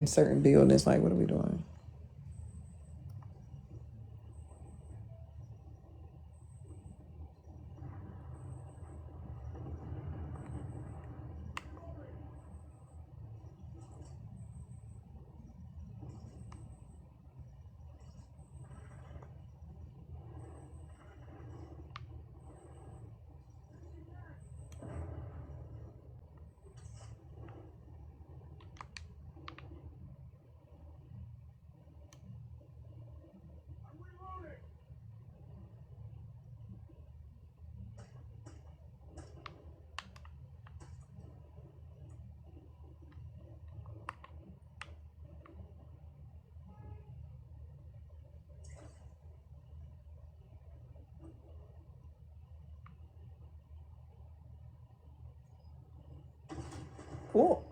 in certain buildings. Like, what are we doing? Cool.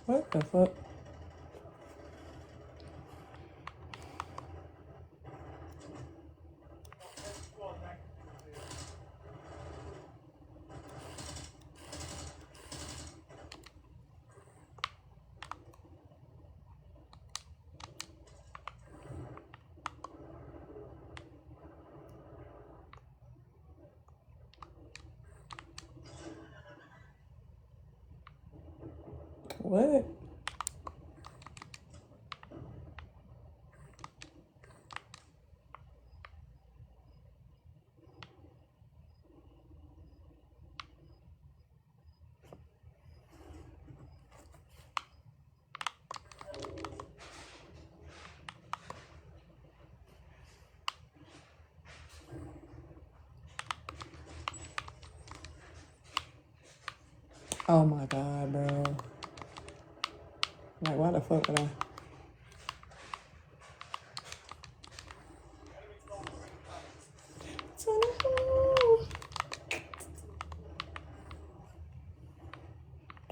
What the fuck? What? Oh my god, bro. Like, why the fuck would I?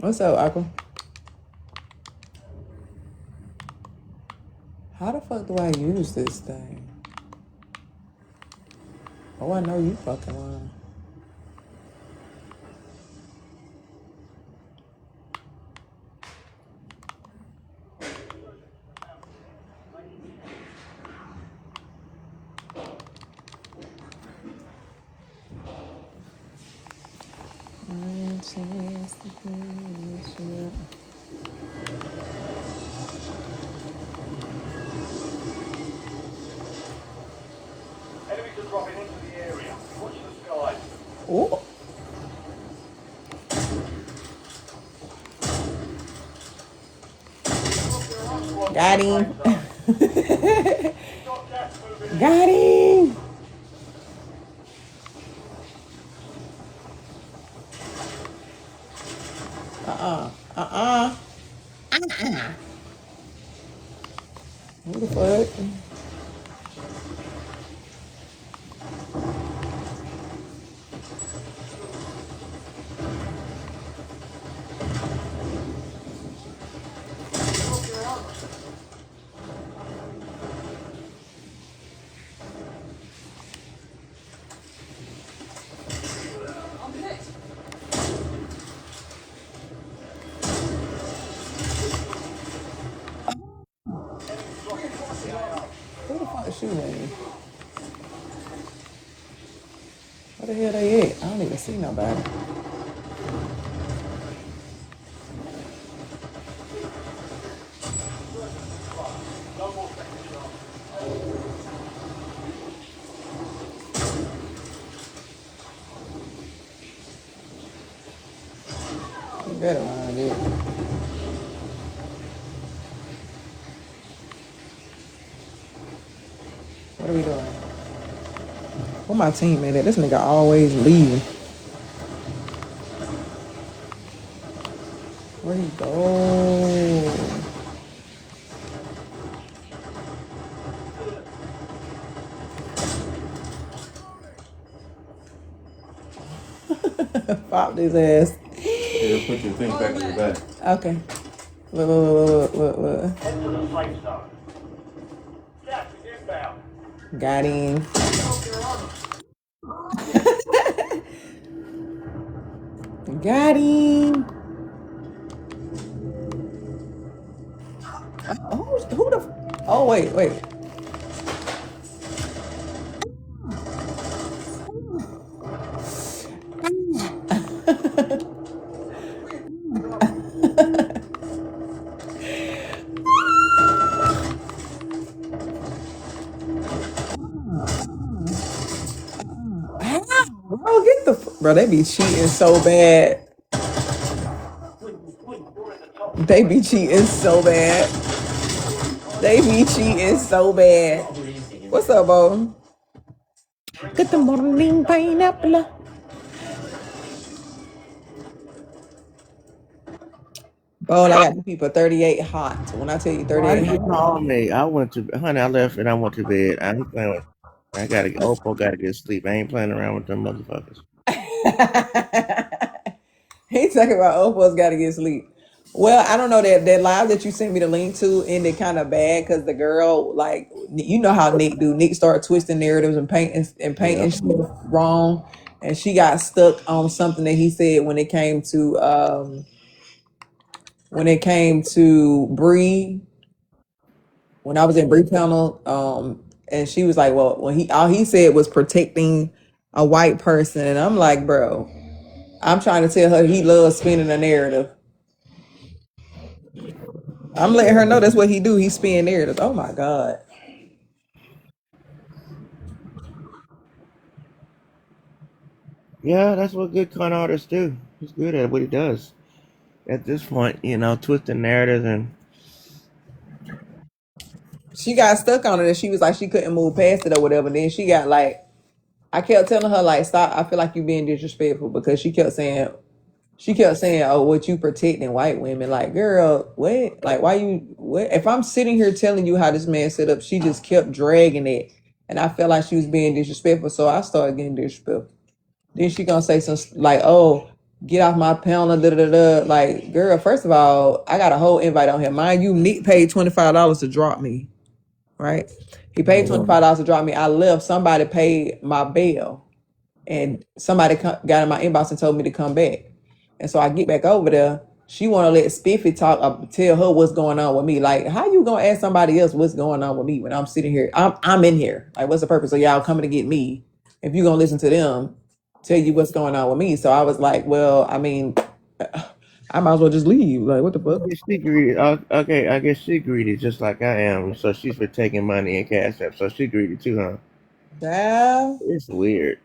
What's up, Aqua? How the fuck do I use this thing? Oh, I know you fucking lying. Enemies are dropping into the area. Watch the skies. Oh. Got him. Got him. Who the fuck? Who the fuck is shooting at me? Where the hell they at? I don't even see nobody. You better mind it. What are we doing? Where my teammate at? This nigga always leaving. Where he go? Popped his ass. Yeah, put your thing back in your bag. Okay. Look. Head to the safe zone. Gas is inbound. Got him. Got him. Who the? Oh wait. Bro, get the bro. They be cheating so bad. They be cheating so bad. They be cheating so bad. What's up, Bo? Good morning, pineapple. Bo, I got the people 38 hot. When I tell you Why 38 did you hot. call me? I went to, honey, I left and I went to bed. I ain't playing with, I gotta get, Opal gotta get sleep. I ain't playing around with them motherfuckers. He talking about Opal's got to get sleep. Well, I don't know that live that you sent me the link to ended kind of bad because the girl, like, you know how Nick do. Nick started twisting narratives and painting Yep. stuff wrong, and she got stuck on something that he said when it came to Bree. When I was in Bree panel, and she was like, "Well, when all he said was protecting a white person," and I'm like, "Bro, I'm trying to tell her he loves spinning a narrative." I'm letting her know that's what he do. He spin narratives. Oh my god. Yeah, that's what good con artists do. He's good at what he does. At this point, twisting narratives and She got stuck on it and she was like she couldn't move past it or whatever. Then she got like I kept telling her like stop. I feel like you being disrespectful because she kept saying, "Oh, what you protecting white women?" Like, girl, what? Like, why you? What? If I'm sitting here telling you how this man set up, she just kept dragging it, and I felt like she was being disrespectful. So I started getting disrespectful. Then she gonna say some like, "Oh, get off my panel." Da da da. Like, girl, first of all, I got a whole invite on here. Mind you, Nick paid $25 to drop me. Right? He paid $25 to drop me. I left. Somebody paid my bail, and somebody got in my inbox and told me to come back. And so I get back over there. She want to let Spiffy talk, tell her what's going on with me. Like, how you gonna ask somebody else what's going on with me when I'm sitting here? I'm in here. Like, what's the purpose of y'all coming to get me if you gonna listen to them tell you what's going on with me? So I was like, well, I mean, I might as well just leave. Like, what the I fuck? guess she greedy. Okay, I guess she greedy just like I am. So she's for taking money and cash app. So she greedy too, huh? Yeah. It's weird.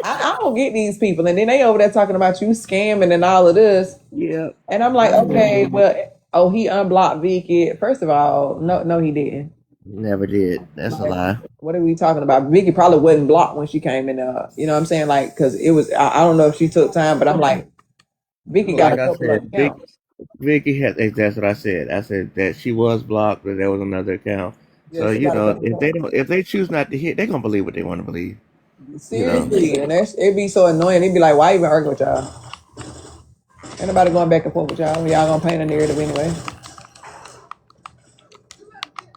I don't get these people, and then they over there talking about you scamming and all of this. Yeah, And I'm like, I never okay, did. well, oh, he unblocked Vicky. First of all, no, he didn't. Never did. That's a Like, lie. what are we talking about? Vicky probably wasn't blocked when she came in. You know what I'm saying? Like, because it was, I don't know if she took time, but I'm like, Vicky got a Like I couple of said, accounts. Vicky had. That's what I said. I said that she was blocked, but there was another account. Yeah, So she got a couple if they of don't, if they choose not to hit, they're gonna believe what they want to believe. You know. seriously, and it'd be so annoying. It'd be like, why even argue with y'all? Ain't nobody going back and forth with y'all. Y'all gonna paint a narrative anyway.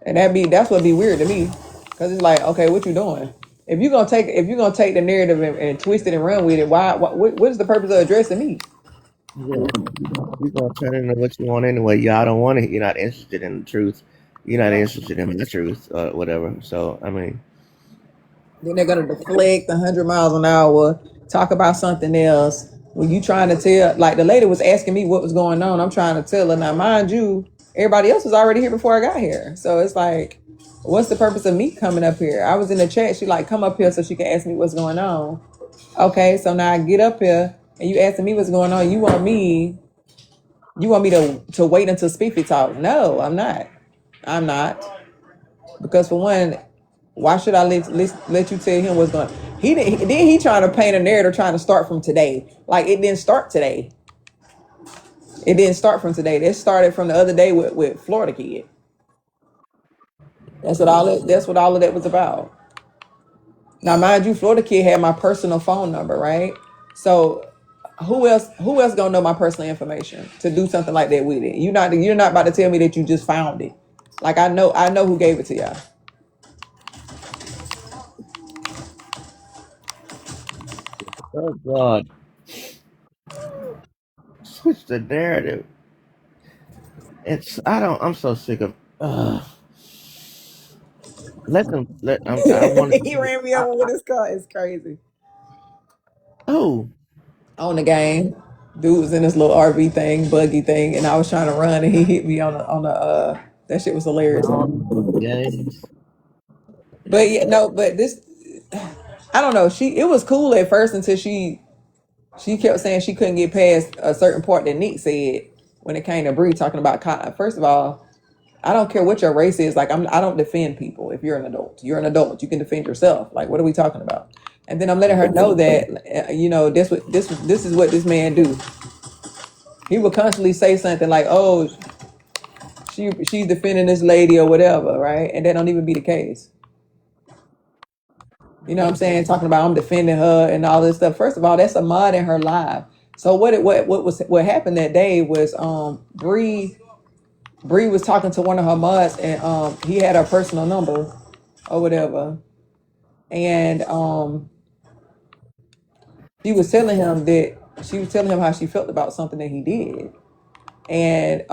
And that's what be weird to me, because it's like, okay, what you doing? If you're gonna take the narrative and twist it and run with it, what is the purpose of addressing me? You're gonna turn into what you want anyway. Y'all don't want it. You're not interested in the truth. You're not interested in the truth, or whatever. So I mean, Then they're gonna deflect 100 miles an hour, talk about something else. When you trying to tell, like the lady was asking me what was going on, I'm trying to tell her. Now, mind you, everybody else was already here before I got here, so it's like, what's the purpose of me coming up here? I was in the chat. She like come up here so she can ask me what's going on. Okay, so now I get up here and you asking me what's going on. You want me to wait until Speaky talk? No, I'm not. I'm not, because for one, Why should I let you tell him what's going? He didn't. Then he trying to paint a narrative, trying to start from today. Like it didn't start today. It didn't start from today. It started from the other day with Florida Kid. That's what all of that was about. Now, mind you, Florida Kid had my personal phone number, right? So who else gonna know my personal information to do something like that with it? You're not about to tell me that you just found it. Like I know who gave it to y'all. Oh God, switch the narrative. I'm so sick of. Let them. Let. I want He to. ran me over with his car. It's crazy. Oh, On the game, dude was in this little RV thing, buggy thing, and I was trying to run, and he hit me on the. That shit was hilarious. games. But yeah, no, but this, I don't know. It was cool at first until she kept saying she couldn't get past a certain part that Nick said when it came to Bree talking about cotton. First of all, I don't care what your race is. Like I don't defend people. If you're an adult, you're an adult. You can defend yourself. Like what are we talking about? And then I'm letting her know that this is what this man do. He would constantly say something like, "Oh, she's defending this lady or whatever," right? And that don't even be the case. You know what I'm saying? Talking about I'm defending her and all this stuff. First of all, that's a mod in her life. So what happened that day was Bree was talking to one of her mods and he had her personal number or whatever. And she was telling him how she felt about something that he did. And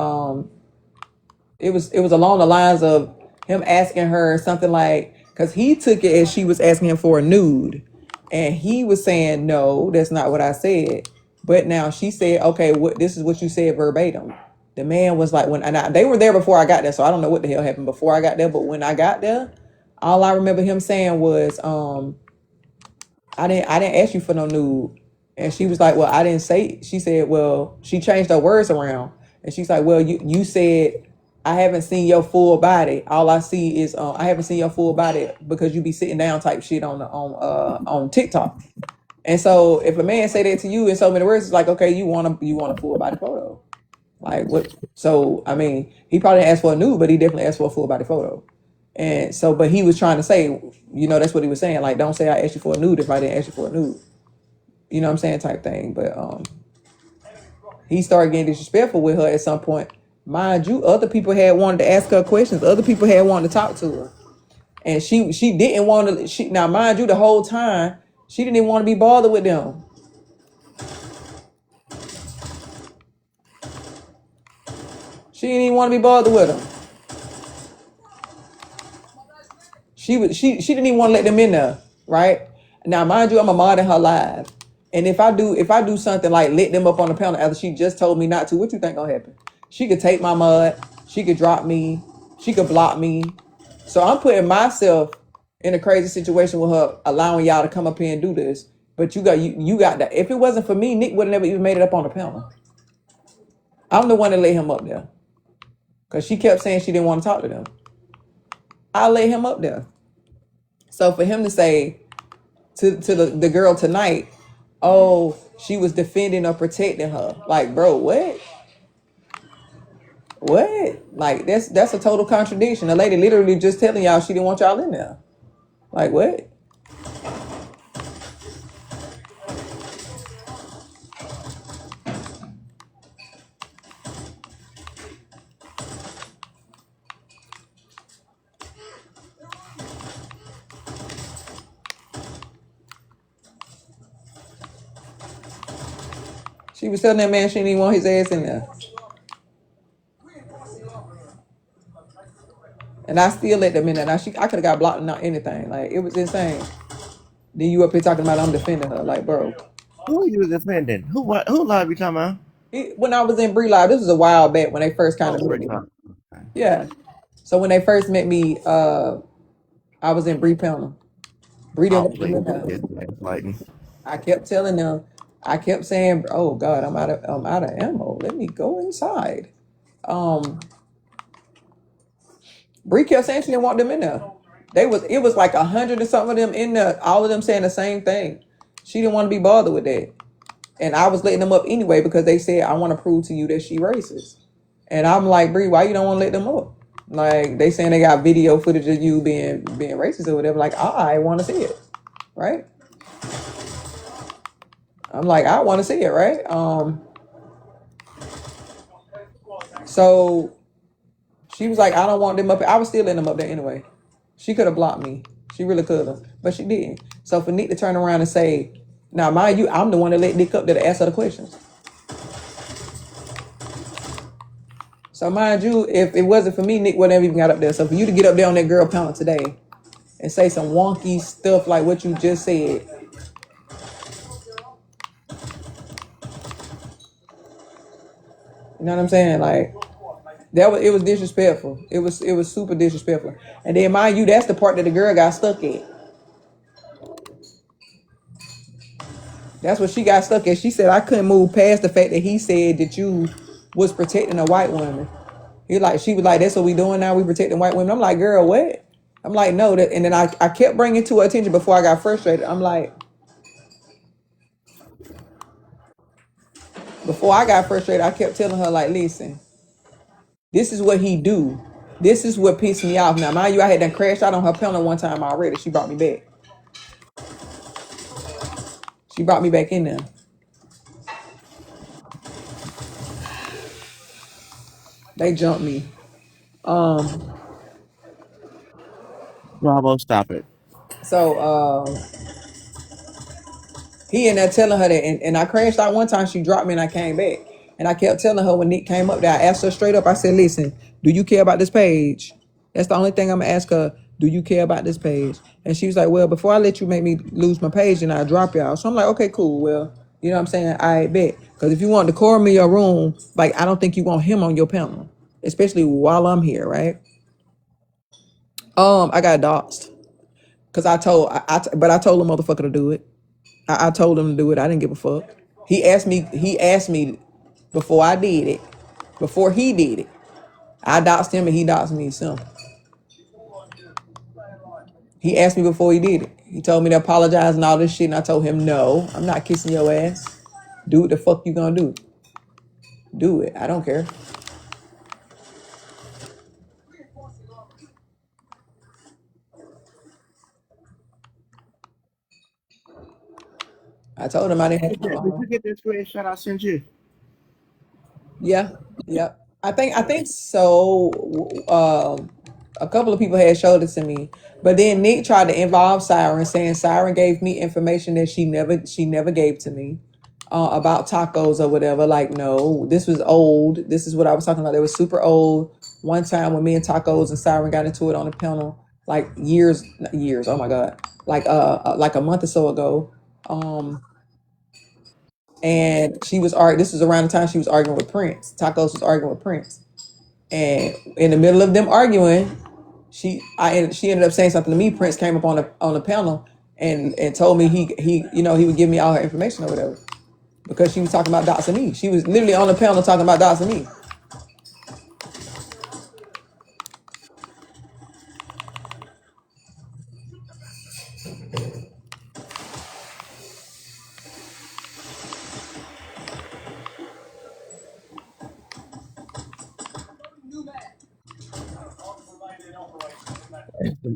it was along the lines of him asking her something like, because he took it as she was asking him for a nude, and he was saying no, that's not what I said. But now she said, okay, this is what you said verbatim. The man was like, they were there before I got there, so I don't know what the hell happened before I got there. But when I got there, all I remember him saying was, I didn't ask you for no nude. And she was like, well, I didn't say. She said, well, she changed her words around, and she's like, well, you said I haven't seen your full body. All I see is I haven't seen your full body because you be sitting down type shit on TikTok. And so if a man say that to you in so many words, it's like, okay, you want a full body photo. Like what? So I mean, he probably didn't ask for a nude, but he definitely asked for a full body photo. And so, but he was trying to say, that's what he was saying. Like, don't say I asked you for a nude if I didn't ask you for a nude. You know what I'm saying, type thing. But he started getting disrespectful with her at some point. Mind you, other people had wanted to ask her questions. Other people had wanted to talk to her, and she didn't want to. Now, mind you, the whole time she didn't even want to be bothered with them. She didn't even want to be bothered with them. She didn't even want to let them in there, right? Now, mind you, I'm a mod in her live, and if I do something like let them up on the panel after she just told me not to, what you think gonna happen? She could take my mod, she could drop me, she could block me. So I'm putting myself in a crazy situation with her, allowing y'all to come up here and do this. But you got that. If it wasn't for me, Nick would have never even made it up on the panel. I'm the one that let him up there because she kept saying she didn't want to talk to them. I let him up there. So for him to say to the girl tonight, oh, she was defending or protecting her. Like, bro, what? What? Like that's a total contradiction. The lady literally just telling y'all she didn't want y'all in there. Like what? She was telling that man she didn't even want his ass in there. And I still let them in there. Now I could have got blocked and not anything. Like it was insane. Then you up here talking about I'm defending her. Like, bro. Who are you defending? Who live you talking about? When I was in Bree Live, this was a while back when they first kind Oh, of met me. Breakout. Yeah. So when they first met me, I was in Bree panel. Bree didn't Oh, want them please. in there. Yes, lighting. I kept telling them, I kept saying, "Oh God, I'm out of ammo. Let me go inside." Um, Bree kept saying she didn't want them in there. It was like 100 and something of them in there, all of them saying the same thing. She didn't want to be bothered with that. And I was letting them up anyway because they said, I want to prove to you that she racist. And I'm like, Bree, why you don't want to let them up? Like, they saying they got video footage of you being racist or whatever. Like, I want to see it, right? I'm like, I want to see it, right? So she was like, I don't want them up. I was still letting them up there anyway. She could have blocked me. She really could have, but she didn't. So for Nick to turn around and say, now mind you, I'm the one that let Nick up there to ask her the questions. So mind you, if it wasn't for me, Nick wouldn't have even got up there. So for you to get up there on that girl panel today and say some wonky stuff like what you just said, you know what I'm saying? Like it was disrespectful. It was super disrespectful. And then mind you, that's the part that the girl got stuck at. That's what she got stuck at. She said I couldn't move past the fact that he said that you was protecting a white woman. She was like, that's what we doing now. We protecting white women. I'm like, girl, what? I'm like, no. And then I kept bringing it to her attention before I got frustrated. I'm like, before I got frustrated, I kept telling her, like, listen, this is what he do. This is what pissed me off. Now, mind you, I had done crashed out on her panel one time already. She brought me back. She brought me back in there. They jumped me. Bravo, stop it. So he in there telling her that, and I crashed out one time. She dropped me and I came back. And I kept telling her when Nick came up there, I asked her straight up, I said, listen, do you care about this page? That's the only thing I'm gonna ask her. Do you care about this page? And she was like, well, before I let you make me lose my page, and I drop y'all. So I'm like, okay, cool. Well, you know what I'm saying? I bet. Because if you want decorum in your room, like, I don't think you want him on your panel, especially while I'm here, right? I got doxxed. Because but I told the motherfucker to do it. I told him to do it. I didn't give a fuck. He asked me before I did it, before he did it. I doxed him and he doxed me. So he asked me before he did it. He told me to apologize and all this shit, and I told him, no, I'm not kissing your ass. Do what the fuck you gonna do. Do it. I don't care. I told him I didn't have Did you get this screenshot I sent you? Yeah, yeah. I think so. A couple of people had showed it to me, but then Nick tried to involve Siren, saying Siren gave me information that she never gave to me about tacos or whatever. Like, no, this was old. This is what I was talking about. It was super old. One time when me and Tacos and Siren got into it on the panel, like years. Oh my god, like a month or so ago. And she was arguing. This was around the time she was arguing with Prince. Tacos was arguing with Prince, and in the middle of them arguing, she ended up saying something to me. Prince came up on the panel and told me he would give me all her information or whatever because she was talking about dots and me. She was literally on the panel talking about dots and me.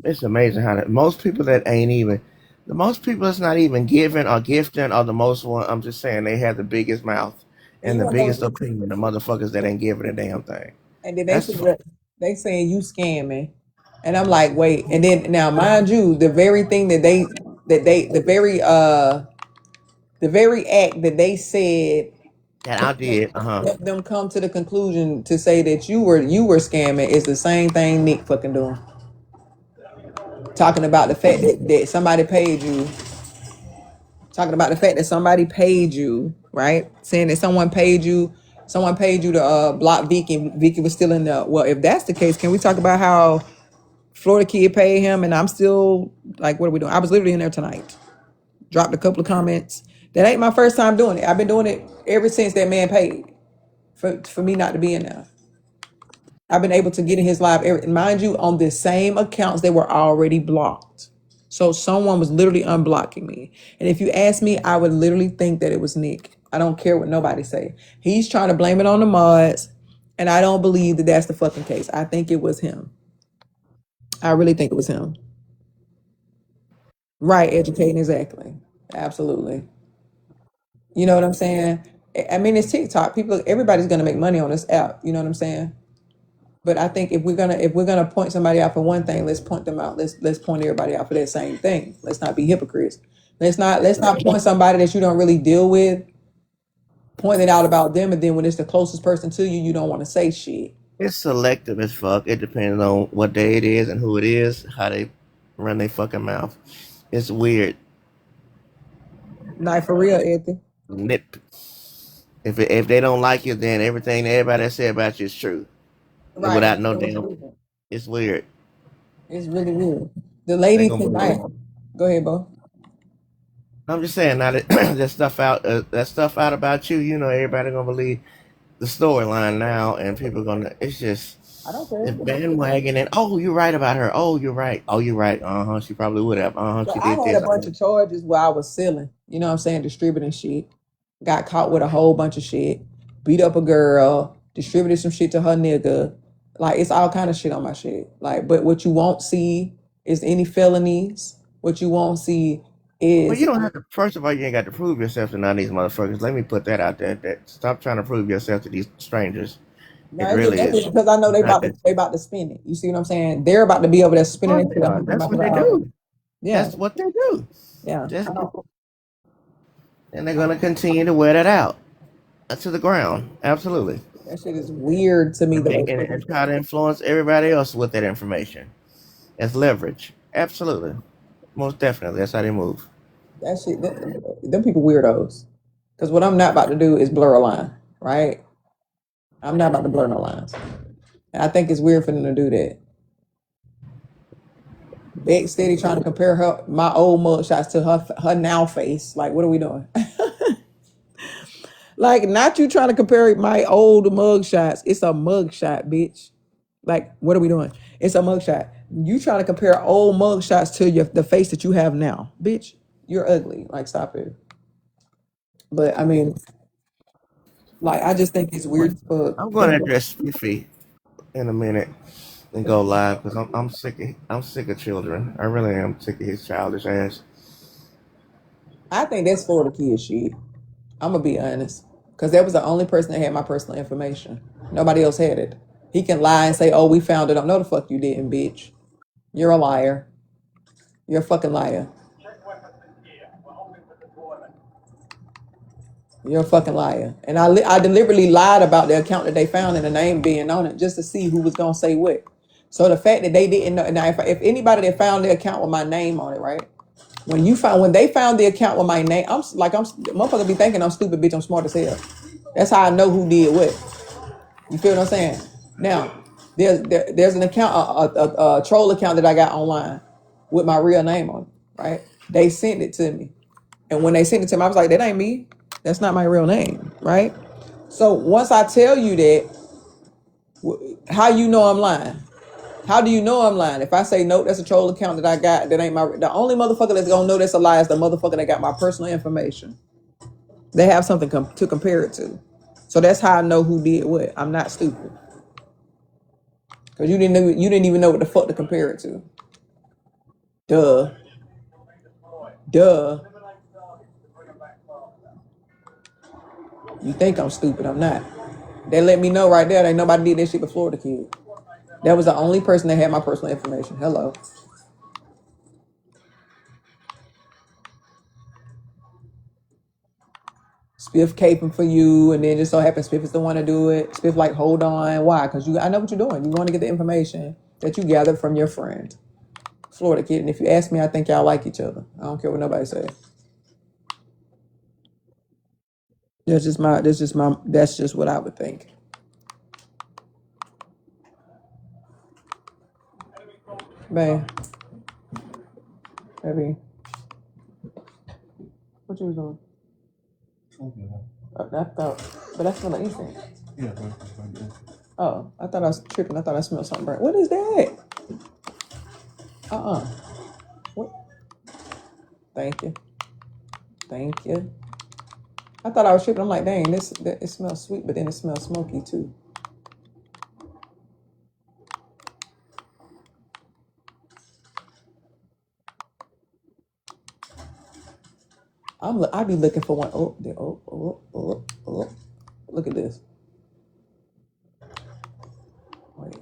It's amazing how most people that ain't even, the most people that's not even giving or gifting are the most one. I'm just saying they have the biggest mouth And and you the want to biggest know, opinion. The motherfuckers that ain't giving a damn thing. and then That's they saying you scamming, and I'm like, wait, and then now mind you, the very thing the very act that they said that I did. help them come to the conclusion to say that you were scamming is the same thing Nick fucking doing. Talking about the fact that somebody paid you. Talking about the fact that somebody paid you, right? Saying that someone paid you to block Vicky. And Vicky was still in the. Well, if that's the case, can we talk about how Florida Kid paid him and I'm still like, what are we doing? I was literally in there tonight. Dropped a couple of comments. That ain't my first time doing it. I've been doing it ever since that man paid for me not to be in there. I've been able to get in his live, mind you, on the same accounts that were already blocked. So someone was literally unblocking me. And if you ask me, I would literally think that it was Nick. I don't care what nobody say. He's trying to blame it on the mods, and I don't believe that that's the fucking case. I think it was him. I really think it was him. Right, educating exactly. Absolutely. You know what I'm saying? I mean, it's TikTok. People, everybody's gonna make money on this app. You know what I'm saying? But I think if we're gonna point somebody out for one thing, let's point them out. Let's point everybody out for that same thing. Let's not be hypocrites. Let's not point somebody that you don't really deal with, point it out about them, and then when it's the closest person to you, you don't want to say shit. It's selective as fuck. It depends on what day it is and who it is, how they run their fucking mouth. It's weird. Like for real, Ethan. Nip. If they don't like you, then everything everybody said about you is true, Right. without no damn. It's weird. It's really weird. The They lady gonna believe. tonight. Go ahead, Bo. I'm just saying now that that stuff out about you, everybody gonna believe the storyline now, and people gonna. It's just I don't care. it's bandwagon, and oh, you're right about her. Oh, you're right. Oh, you're right. She probably would have. So She I did had this. a bunch of charges where I was selling, you know what I'm saying, distributing shit. Got caught with a whole bunch of shit, beat up a girl, distributed some shit to her nigga. Like it's all kind of shit on my shit. Like, but what you won't see is any felonies. What you won't see Well, is you don't have to. First of all, you ain't got to prove yourself to none of these motherfuckers. Let me put that out there. Stop trying to prove yourself to these strangers. no, It it's just, really that's is. just because I know It's not that. they about to spin it. You see what I'm saying? They're about to be over there Of spinning course it. they are. That's what they do. Yeah, That's what they do. yeah. Just, and they're gonna continue to wear that out to the ground. Absolutely. That shit is weird to me. And, The way and try to influence everybody else with that information. As leverage. Absolutely. Most definitely. That's how they move. that shit, them people weirdos. Because what I'm not about to do is blur a line, right? I'm not about to blur no lines. And I think it's weird for them to do that. Beck steady trying to compare my old mugshots to her now face. Like, what are we doing? Like, not you trying to compare my old mugshots. It's a mugshot, bitch. Like, what are we doing? It's a mugshot. You trying to compare old mugshots to the face that you have now, bitch. You're ugly. Like, stop it. But I mean, like, I just think it's weird as fuck. I'm going to address Spiffy in a minute and go live because I'm sick of children. I really am sick of his childish ass. I think that's Florida kid shit. I'm gonna be honest, because that was the only person that had my personal information. Nobody else had it. He can lie and say, "Oh, we found it." No, the fuck you didn't, bitch. You're a liar. You're a fucking liar. Check weapons and gear. We're holding for deployment. You're a fucking liar. And I deliberately lied about the account that they found and the name being on it just to see who was gonna say what. So the fact that they didn't know, now if anybody that found the account with my name on it, right? When they found the account with my name, motherfucker be thinking I'm stupid, bitch. I'm smart as hell. That's how I know who did what. You feel what I'm saying? Now, there's an account, a troll account that I got online with my real name on it, right? They sent it to me. And when they sent it to me, I was like, that ain't me. That's not my real name, right? So once I tell you that, how you know I'm lying? How do you know I'm lying? If I say nope, that's a troll account that I got, that ain't the only motherfucker that's gonna know that's a lie is the motherfucker that got my personal information. They have something to compare it to. So that's how I know who did what. I'm not stupid. Because you didn't even know what the fuck to compare it to. Duh. Duh. You think I'm stupid. I'm not. They let me know right there. Ain't nobody did that shit before the kid. That was the only person that had my personal information. Hello. Spiff caping for you, and then just so happens Spiff is the one to do it. Spiff like, hold on. Why? Because I know what you're doing. You want to get the information that you gathered from your friend. Florida kid. And if you ask me, I think y'all like each other. I don't care what nobody says. That's just what I would think. Man, baby, what you was doing? Okay. That thought, but that's not anything. Yeah, but- Oh, I thought I was tripping. I thought I smelled something burnt. What is that? What? Thank you. Thank you. I thought I was tripping. I'm like, dang, it smells sweet, but then it smells smoky too. I be looking for one. Oh. Look at this. Wait.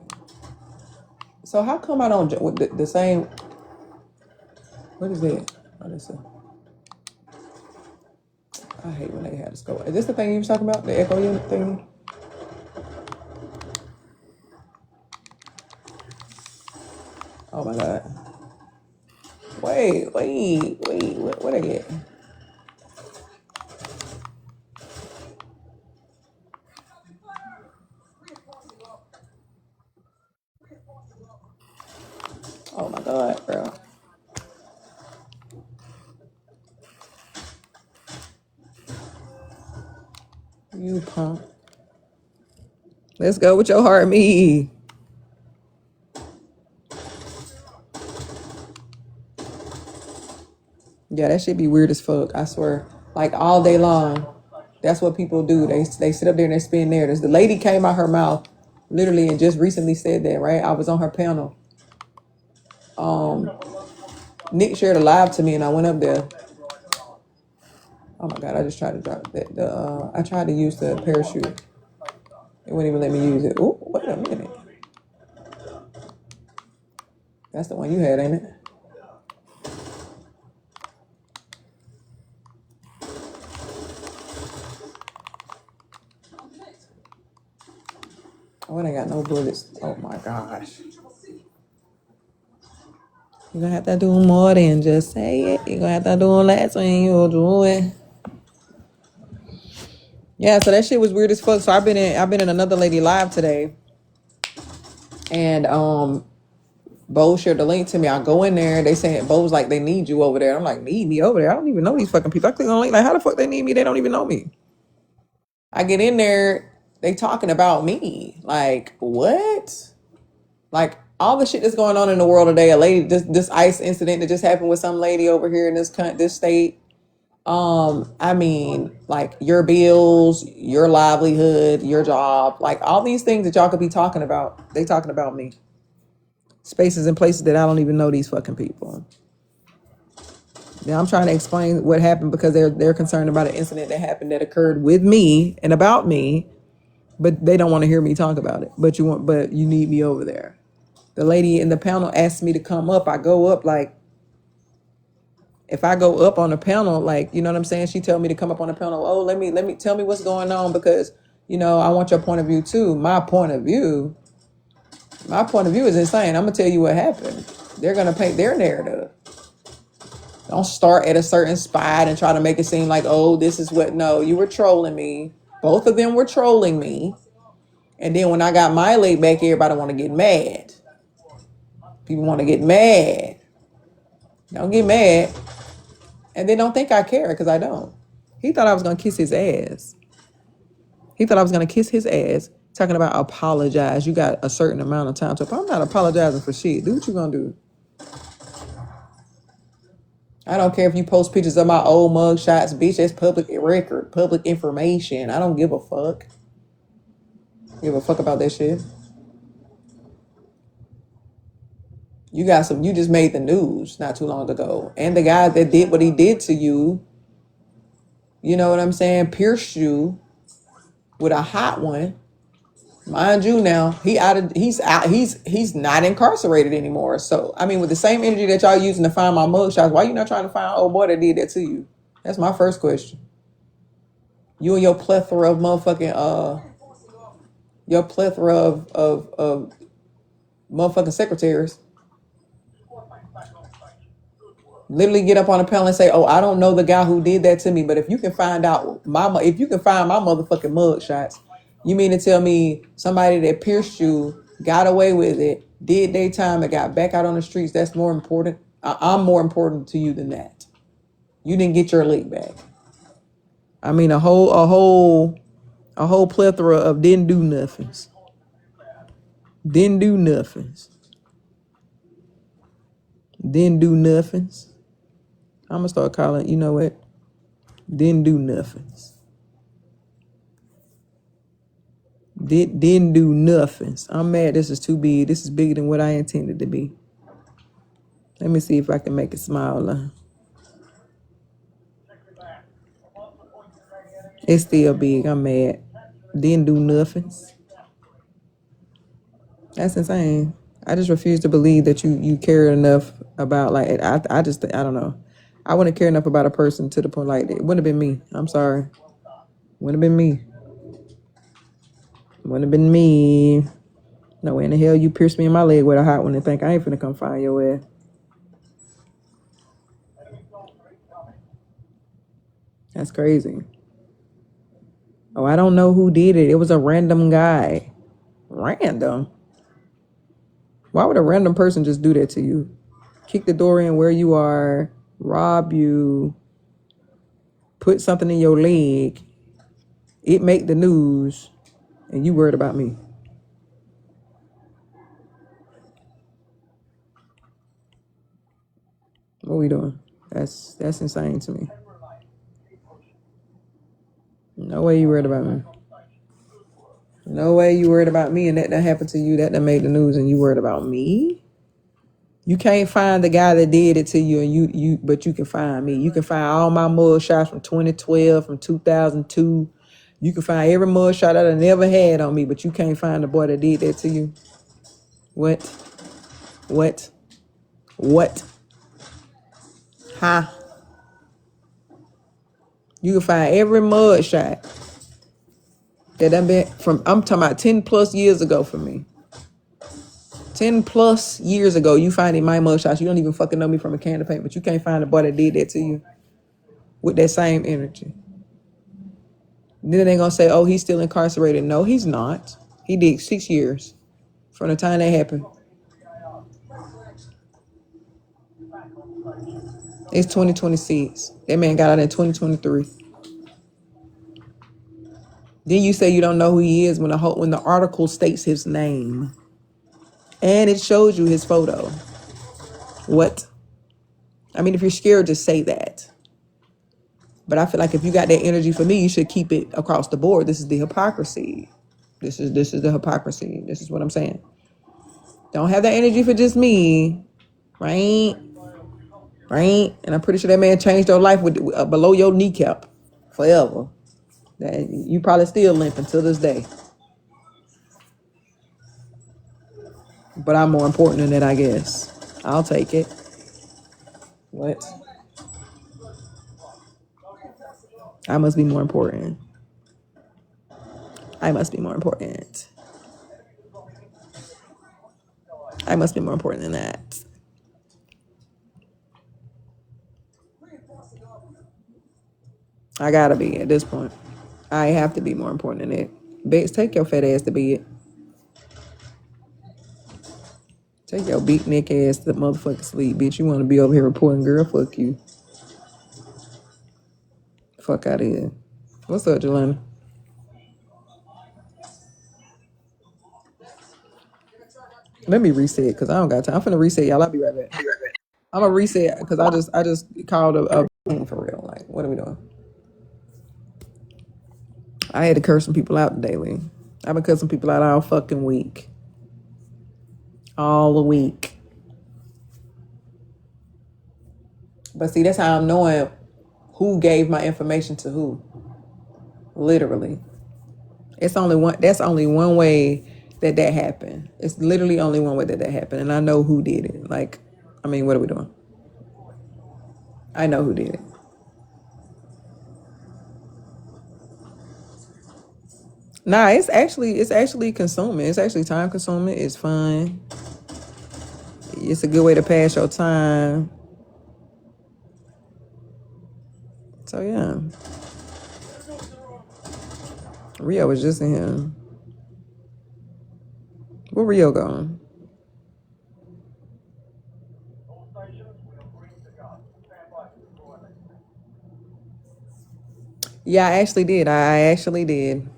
So how come I don't with the same? What is that? What is it? I hate when they had to go. Is this the thing you was talking about? The echo unit thing? Oh my god. Wait. What they get? Oh my god, bro. You punk. Let's go with your heart, me. Yeah, that shit be weird as fuck. I swear. Like all day long. That's what people do. They sit up there and they spin narratives. The lady came out her mouth literally and just recently said that, right? I was on her panel. Nick shared a live to me and I went up there. Oh my god, I just tried to drop that. I tried to use the parachute. It wouldn't even let me use it. Oh, wait a minute. That's the one you had, ain't it? Oh, it ain't got no bullets. Oh my gosh. You're gonna have to do more than just say it. You're gonna have to do less when you do it. Yeah, so that shit was weird as fuck. So I've been in another lady live today. And Bo shared the link to me. I go in there, they saying Bo's like they need you over there. I'm like, need me over there? I don't even know these fucking people. I click on the link, like, how the fuck they need me? They don't even know me. I get in there, they talking about me. Like, what? Like all the shit that's going on in the world today. A lady, this ICE incident that just happened with some lady over here in this state. I mean, like your bills, your livelihood, your job, like all these things that y'all could be talking about. They talking about me. Spaces and places that I don't even know these fucking people. Now I'm trying to explain what happened because they're concerned about an incident that happened that occurred with me and about me, but they don't want to hear me talk about it. But you need me over there. The lady in the panel asked me to come up. I go up, like, if I go up on the panel, like, you know what I'm saying? She told me to come up on the panel. Oh, let me tell me what's going on because, I want your point of view too. My point of view is insane. I'm gonna tell you what happened. They're gonna paint their narrative. Don't start at a certain spot and try to make it seem like, oh, this is what. No, you were trolling me. Both of them were trolling me. And then when I got my leg back, everybody want to get mad. People want to get mad. Don't get mad. And they don't think I care because I don't. He thought I was going to kiss his ass. He thought I was going to kiss his ass, talking about apologize. You got a certain amount of time to. I'm not apologizing for shit. Do what you going to do. I don't care if you post pictures of my old mug shots, bitch. That's public record, public information. I don't give a fuck. Give a fuck about that shit. You just made the news not too long ago. And the guy that did what he did to you, you know what I'm saying, pierced you with a hot one. Mind you now, he's not incarcerated anymore. So, I mean, with the same energy that y'all using to find my mugshots, why you not trying to find old boy that did that to you? That's my first question. You and your plethora of motherfucking of motherfucking secretaries literally get up on a panel and say, "Oh, I don't know the guy who did that to me, but if you can find my motherfucking mug shots, you mean to tell me somebody that pierced you got away with it, did their time, and got back out on the streets? That's more important. I'm more important to you than that. You didn't get your leg back. I mean, a whole plethora of didn't do nothings. Didn't do nothings. Didn't do nothings. I'm gonna start calling, you know what? Didn't do nothings. Didn't do nothings. I'm mad this is too big. This is bigger than what I intended to be. Let me see if I can make it smaller. It's still big. I'm mad. Didn't do nothings. That's insane. I just refuse to believe that you care enough about, like, I just, I don't know. I wouldn't care enough about a person to the point like that. It wouldn't have been me. I'm sorry. Wouldn't have been me. Wouldn't have been me. No way in the hell you pierce me in my leg with a hot one and think I ain't finna come find your ass. That's crazy. Oh, I don't know who did it. It was a random guy. Random? Why would a random person just do that to you? Kick the door in where you are, rob you, put something in your leg, it make the news, and you worried about me. What we doing? That's insane to me. No way you worried about me. No way you worried about me and that happened to you, that made the news and you worried about me? You can't find the guy that did it to you, and but you can find me. You can find all my mug shots from 2012, from 2002. You can find every mug shot that I never had on me, but you can't find the boy that did that to you. What? What? What? Huh? You can find every mug shot that I've been from. I'm talking about 10 plus years ago for me. 10 plus years ago, you finding my mug shots. You don't even fucking know me from a can of paint, but you can't find the boy that did that to you with that same energy. Then they're gonna say, oh, he's still incarcerated. No, he's not. He did 6 years from the time that happened. It's 2026. That man got out in 2023. Then you say you don't know who he is when the article states his name. And it shows you his photo. What? I mean, if you're scared, just say that. But I feel like if you got that energy for me, you should keep it across the board. This is the hypocrisy. This is the hypocrisy. This is what I'm saying. Don't have that energy for just me, right? Right? And I'm pretty sure that man changed your life with below your kneecap forever. That you probably still limping to this day. But I'm more important than that, I guess. I'll take it. What? I must be more important. I must be more important. I must be more important than that. I gotta be at this point. I have to be more important than that. Bates, take your fat ass to bed. Take your big neck ass to motherfucking sleep, bitch. You wanna be over here reporting, girl? Fuck you. Fuck out of here. What's up, Jelena? Let me reset because I don't got time. I'm finna reset, y'all. I'll be right back. I'm gonna reset because I just called a for real. Like, what are we doing? I had to curse some people out today, Lee. I've been cursing people out all fucking week. All the week. But see, that's how I'm knowing who gave my information to who. Literally. That's only one way that happened. It's literally only one way that happened. And I know who did it. Like, I mean, what are we doing? I know who did it. Nah, it's actually consuming. It's actually time consuming. It's fun. It's a good way to pass your time. So yeah. Rio was just in here. Where Rio going? Yeah, I actually did.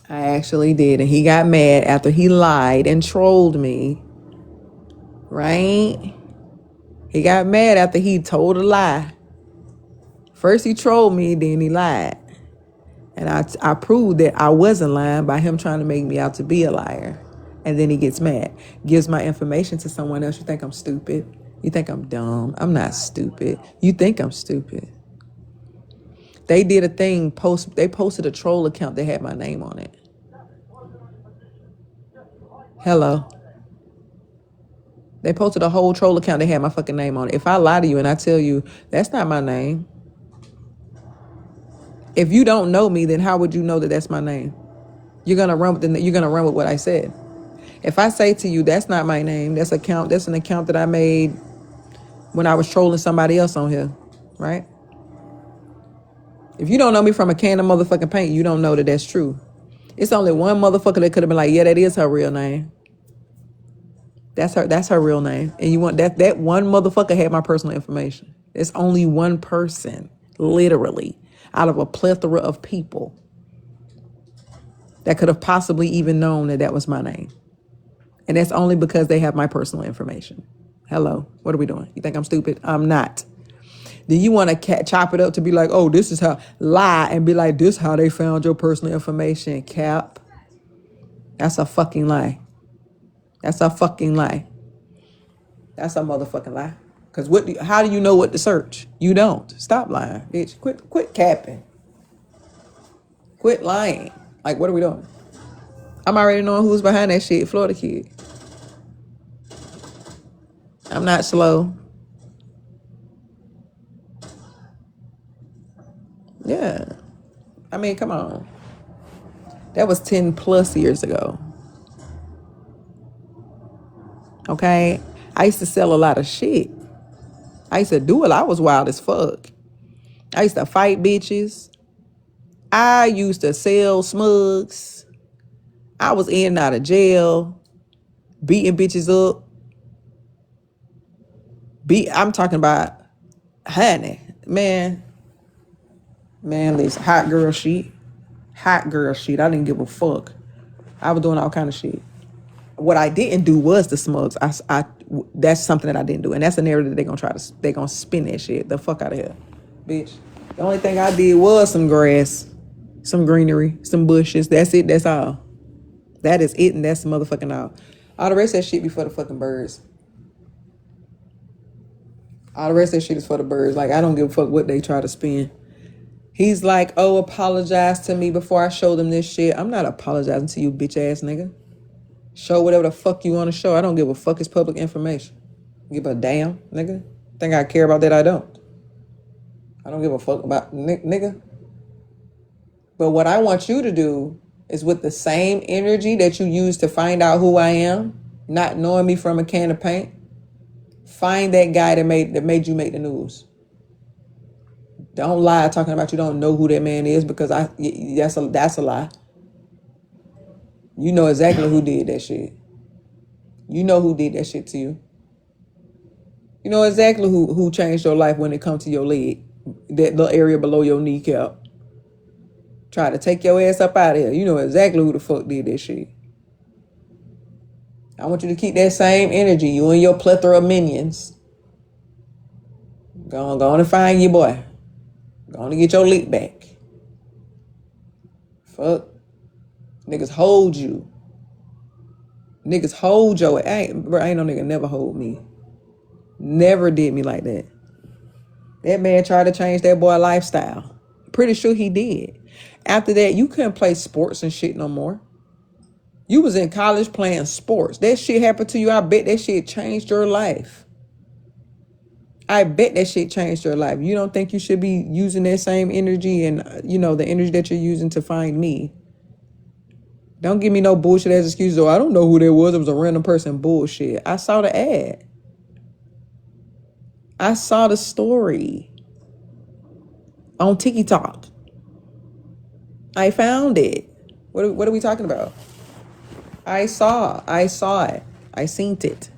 I actually did. And he got mad after he lied and trolled me. Right? He got mad after he told a lie. First he trolled me, then he lied. And I proved that I wasn't lying by him trying to make me out to be a liar. And then he gets mad. Gives my information to someone else. You think I'm stupid? You think I'm dumb? I'm not stupid. You think I'm stupid. They did a thing, they posted a troll account that had my name on it. Hello. They posted a whole troll account that had my fucking name on it. If I lie to you and I tell you, that's not my name. If you don't know me, then how would you know that that's my name? You're gonna run with what I said. If I say to you, that's not my name, that's an account that I made when I was trolling somebody else on here, right? If you don't know me from a can of motherfucking paint, you don't know that that's true. It's only one motherfucker that could have been like, yeah, that is her real name. That's her real name. And you want that one motherfucker had my personal information. It's only one person, literally, out of a plethora of people that could have possibly even known that that was my name. And that's only because they have my personal information. Hello, what are we doing? You think I'm stupid? I'm not. Then you want to chop it up to be like, oh, this is how, lie and be like, this is how they found your personal information, cap. That's a fucking lie. That's a fucking lie. That's a motherfucking lie. Because how do you know what to search? You don't. Stop lying, bitch. Quit capping. Quit lying. Like, what are we doing? I'm already knowing who's behind that shit, Florida Kid. I'm not slow. Yeah. I mean, come on. That was 10 plus years ago. Okay? I used to sell a lot of shit. I used to do it. I was wild as fuck. I used to fight bitches. I used to sell smugs. I was in and out of jail, beating bitches up. I'm talking about, honey, man, listen, hot girl shit. I didn't give a fuck. I was doing all kind of shit. What I didn't do was the smugs. That's something that I didn't do, and that's a narrative that they gonna spin that shit the fuck out of here, bitch. The only thing I did was some grass, some greenery, some bushes. That's it. That's all. That is it, and that's the motherfucking all. All the rest of that shit be for the fucking birds. All the rest of that shit is for the birds. Like, I don't give a fuck what they try to spin. He's like, oh, apologize to me before I show them this shit. I'm not apologizing to you, bitch ass nigga. Show whatever the fuck you want to show. I don't give a fuck. It's public information. Give a damn, nigga. Think I care about that? I don't. I don't give a fuck about nigga. But what I want you to do is, with the same energy that you use to find out who I am, not knowing me from a can of paint, find that guy that made you make the news. Don't lie talking about you don't know who that man is, because that's a lie. You know exactly who did that shit. You know who did that shit to you. You know exactly who changed your life when it comes to your leg, that little area below your kneecap. Try to take your ass up out of here. You know exactly who the fuck did that shit. I want you to keep that same energy. You and your plethora of minions. Go on and find your boy. Go on and get your lick back. Fuck. Niggas hold you. Niggas hold your ass. Bro, ain't no nigga never hold me. Never did me like that. That man tried to change that boy lifestyle. Pretty sure he did. After that, you couldn't play sports and shit no more. You was in college playing sports. That shit happened to you. I bet that shit changed your life. I bet that shit changed your life. You don't think you should be using that same energy and, the energy that you're using to find me. Don't give me no bullshit as excuses. Oh, I don't know who that was. It was a random person. Bullshit. I saw the ad. I saw the story on TikTok. I found it. What are we talking about? I saw it. I seen it.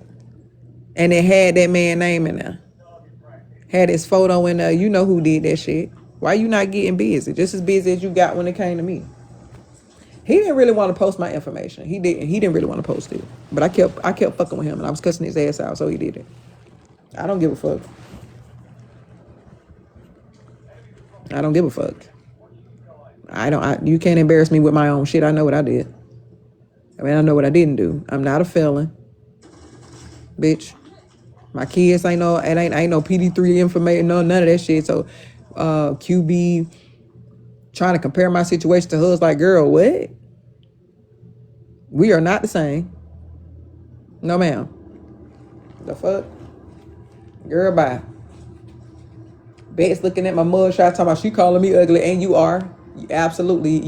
And it had that man name in there. Had his photo in there. You know who did that shit. Why you not getting busy? Just as busy as you got when it came to me. He didn't really want to post my information. He didn't really want to post it. But I kept fucking with him, and I was cussing his ass out, so he did it. I don't give a fuck. I don't give a fuck. You can't embarrass me with my own shit. I know what I did. I mean, I know what I didn't do. I'm not a felon, bitch. My kids ain't no PD3 information, none of that shit. So, QB trying to compare my situation to hers, like, girl, what? We are not the same. No, ma'am. The fuck? Girl, bye. Bet's looking at my mugshot talking about she calling me ugly, and you are. You absolutely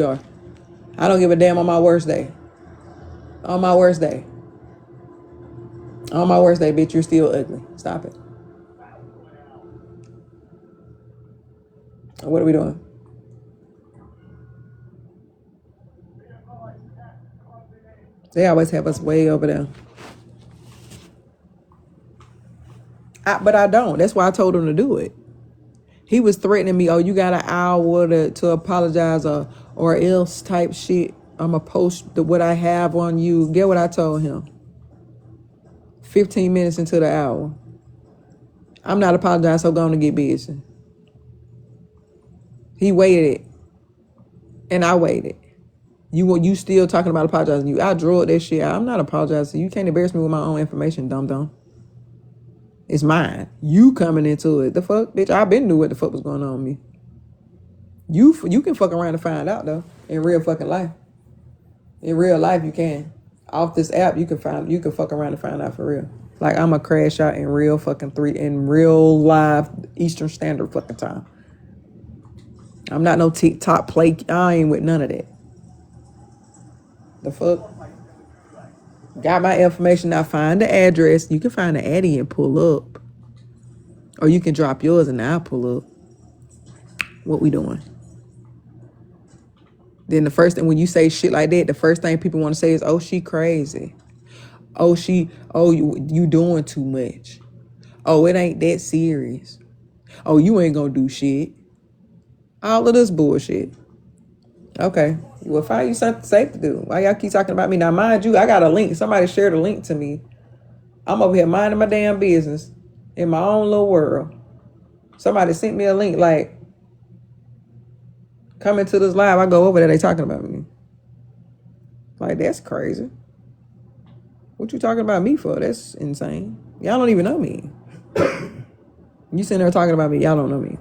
are. I don't give a damn on my worst day. On my worst day. On my worst day, bitch, you're still ugly. Stop it. What are we doing? They always have us way over there. But I don't. That's why I told him to do it. He was threatening me, oh, you got an hour to apologize or else type shit. I'm going to post what I have on you. Get what I told him? 15 minutes into the hour. I'm not apologizing, so going to get busy. He waited, and I waited. You still talking about apologizing? I drew that shit out. I'm not apologizing. You can't embarrass me with my own information, dum-dum. It's mine. You coming into it. The fuck? Bitch, I been knew what the fuck was going on with me. You can fuck around and find out, though, in real fucking life. In real life, you can. Off this app, you can fuck around and find out for real. Like, I'm a crash out in real live Eastern Standard fucking time. I'm not no TikTok play. I ain't with none of that. The fuck? Got my information. Now find the address. You can find the Addy and pull up. Or you can drop yours and I'll pull up. What we doing? Then the first thing, when you say shit like that, the first thing people want to say is, oh, she crazy. Oh, you doing too much. Oh, it ain't that serious. Oh, you ain't gonna do shit. All of this bullshit. Okay. Well, find you something safe to do. Why y'all keep talking about me? Now, mind you, I got a link. Somebody shared a link to me. I'm over here minding my damn business in my own little world. Somebody sent me a link like, come into this live. I go over there, they talking about me. Like, that's crazy. What you talking about me for? That's insane. Y'all don't even know me. You sitting there talking about me, y'all don't know me.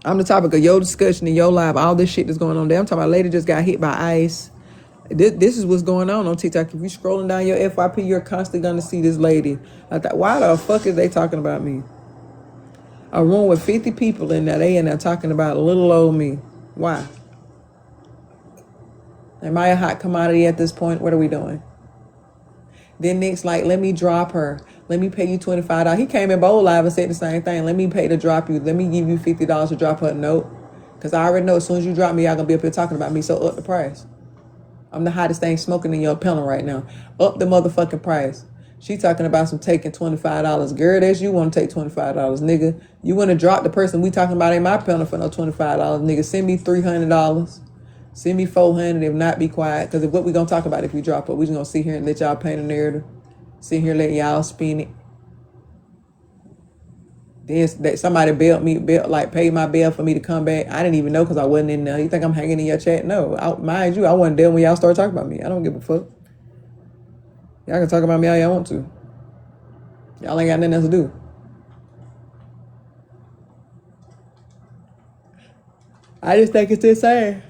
I'm the topic of your discussion in your live. All this shit that's going on there. I'm talking about a lady just got hit by ice. This is what's going on TikTok. If you're scrolling down your FYP, you're constantly going to see this lady. I thought, why the fuck is they talking about me? A room with 50 people in there. They in there talking about little old me. Why? Am I a hot commodity at this point? What are we doing? Then Nick's like, let me drop her. Let me pay you $25. He came in Bold Live and said the same thing. Let me pay to drop you. Let me give you $50 to drop her a note. Because I already know as soon as you drop me, y'all going to be up here talking about me. So up the price. I'm the hottest thing smoking in your panel right now. Up the motherfucking price. She talking about some taking $25. Girl, that's you want to take $25, nigga. You want to drop the person we talking about in my panel for no $25, nigga. Send me $300. Send me $400. If not, be quiet. Because what we going to talk about if we drop it? We just going to sit here and let y'all paint a narrative. Sit here and let y'all spin it. Then somebody paid my bail for me to come back. I didn't even know because I wasn't in there. You think I'm hanging in your chat? No. Mind you, I wasn't there when y'all started talking about me. I don't give a fuck. Y'all can talk about me all y'all want to. Y'all ain't got nothing else to do. I just think it's insane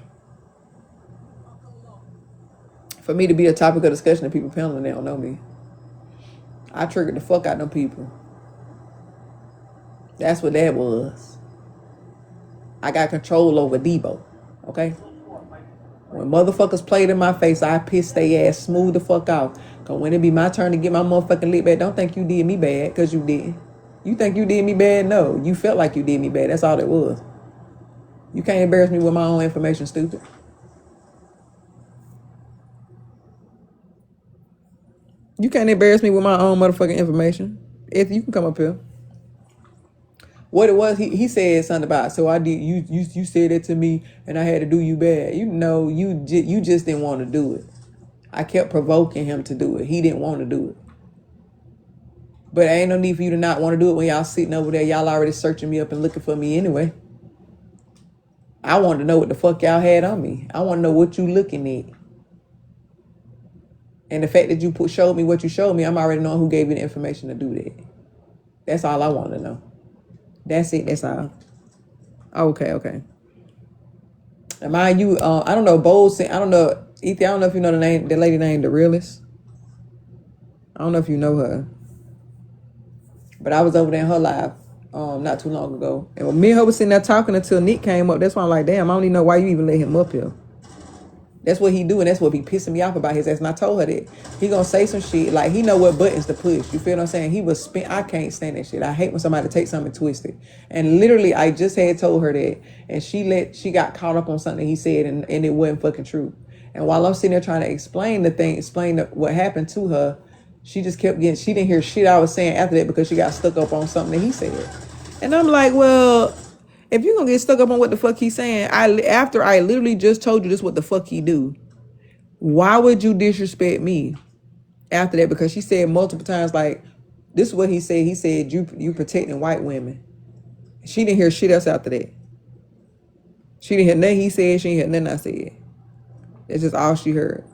for me to be a topic of discussion and people panel and they don't know me. I triggered the fuck out of them people. That's what that was. I got control over Debo. Okay? When motherfuckers played in my face, I pissed their ass smooth the fuck out. Cause when it be my turn to get my motherfucking lick back, don't think you did me bad, cause you did. You think you did me bad? No. You felt like you did me bad. That's all it was. You can't embarrass me with my own information, stupid. You can't embarrass me with my own motherfucking information. If you can come up here. what it was, he said something about, so I did, you said it to me and I had to do you bad. You know, you just didn't want to do it. I kept provoking him to do it. He didn't want to do it. But ain't no need for you to not want to do it when y'all sitting over there. Y'all already searching me up and looking for me anyway. I wanted to know what the fuck y'all had on me. I want to know what you looking at. And the fact that you showed me what you showed me, I'm already knowing who gave you the information to do that. That's all I want to know. That's it. That's all. Okay. And mind you, I don't know, Bowles, I don't know, Ethan, I don't know if you know the lady named The Realist. I don't know if you know her. But I was over there in her live not too long ago. And when me and her was sitting there talking until Nick came up, that's why I'm like, damn, I don't even know why you even let him up here. That's what he do, and that's what be pissing me off about his ass. And I told her that he gonna say some shit like he know what buttons to push. You feel what I'm saying? He was I can't stand that shit. I hate when somebody takes something and twist it. And literally, I just had told her that, and she got caught up on something he said, and it wasn't fucking true. And while I'm sitting there trying to explain what happened to her, she just kept getting. She didn't hear shit I was saying after that because she got stuck up on something that he said. And I'm like, well, if you're gonna get stuck up on what the fuck he's saying, after I literally just told you this what the fuck he do, why would you disrespect me after that? Because she said multiple times, like, this is what he said. He said, you protecting white women. She didn't hear shit else after that. She didn't hear nothing he said. She didn't hear nothing I said. That's just all she heard.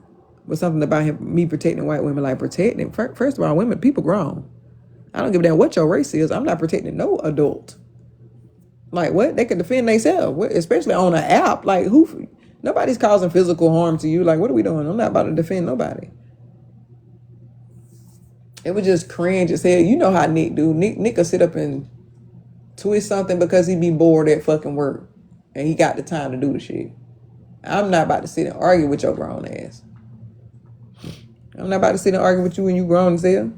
Was something about me protecting white women. Like, protecting, first of all, women, people grown. I don't give a damn what your race is. I'm not protecting no adult. Like, what? They can defend themselves, especially on an app. Like, who? Nobody's causing physical harm to you. Like, what are we doing? I'm not about to defend nobody. It was just cringe as hell. You know how Nick do. Nick will sit up and twist something because he be bored at fucking work. And he got the time to do the shit. I'm not about to sit and argue with your grown ass. I'm not about to sit and argue with you when you grown as hell.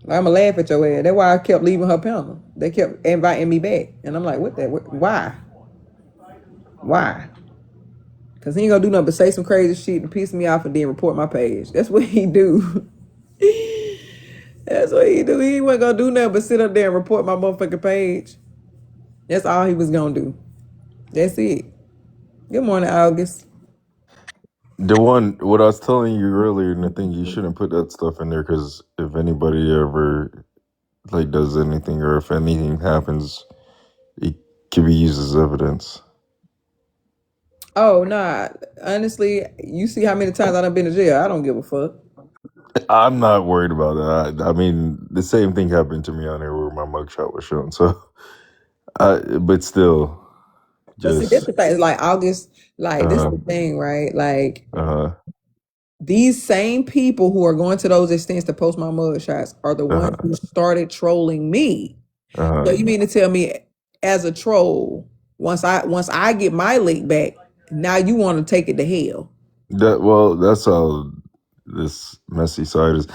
I'ma laugh at your ass. That's why I kept leaving her panel. They kept inviting me back. And I'm like, what that? Why? Why? Because he ain't gonna do nothing but say some crazy shit and piss me off and then report my page. That's what he do. That's what he do. He wasn't gonna do nothing but sit up there and report my motherfucking page. That's all he was gonna do. That's it. Good morning, August. Da1, what I was telling you earlier, and I think you shouldn't put that stuff in there because if anybody ever like does anything or if anything happens, it can be used as evidence. Oh, nah. Honestly, you see how many times I done been to jail. I don't give a fuck. I'm not worried about that. I mean, the same thing happened to me on there where my mugshot was shown. So, but still, But see, that's just the thing. It's like August, like this is uh the thing, right? Like huh these same people who are going to those extents to post my mug shots are the uh ones huh who started trolling me. uh So huh. you mean to tell me, as a troll, once I get my link back, now you want to take it to hell? That's how this messy side is.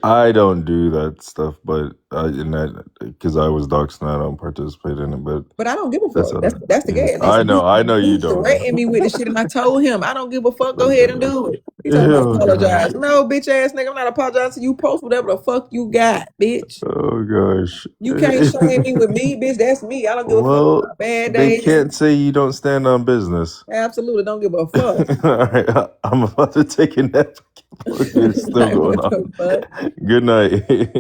I don't do that stuff, but in that because I was doxxed and I don't participate in it. But But I don't give a that's fuck. how. That's the Yeah, gag. I know. I know you He don't. threatened me with the shit, and I told him I don't give a fuck. Go Oh ahead and gosh. do it. He told me Oh gosh. apologize. No, bitch ass nigga, I'm not apologizing. You post whatever the fuck you got, bitch. Oh gosh. You can't shame me with me, bitch. That's me. I don't give a fuck Well, about bad they days. can't say you don't stand on business. Absolutely don't give a fuck. All right, I'm about to take a nap. It's still Like, going what on. the fuck? Good night.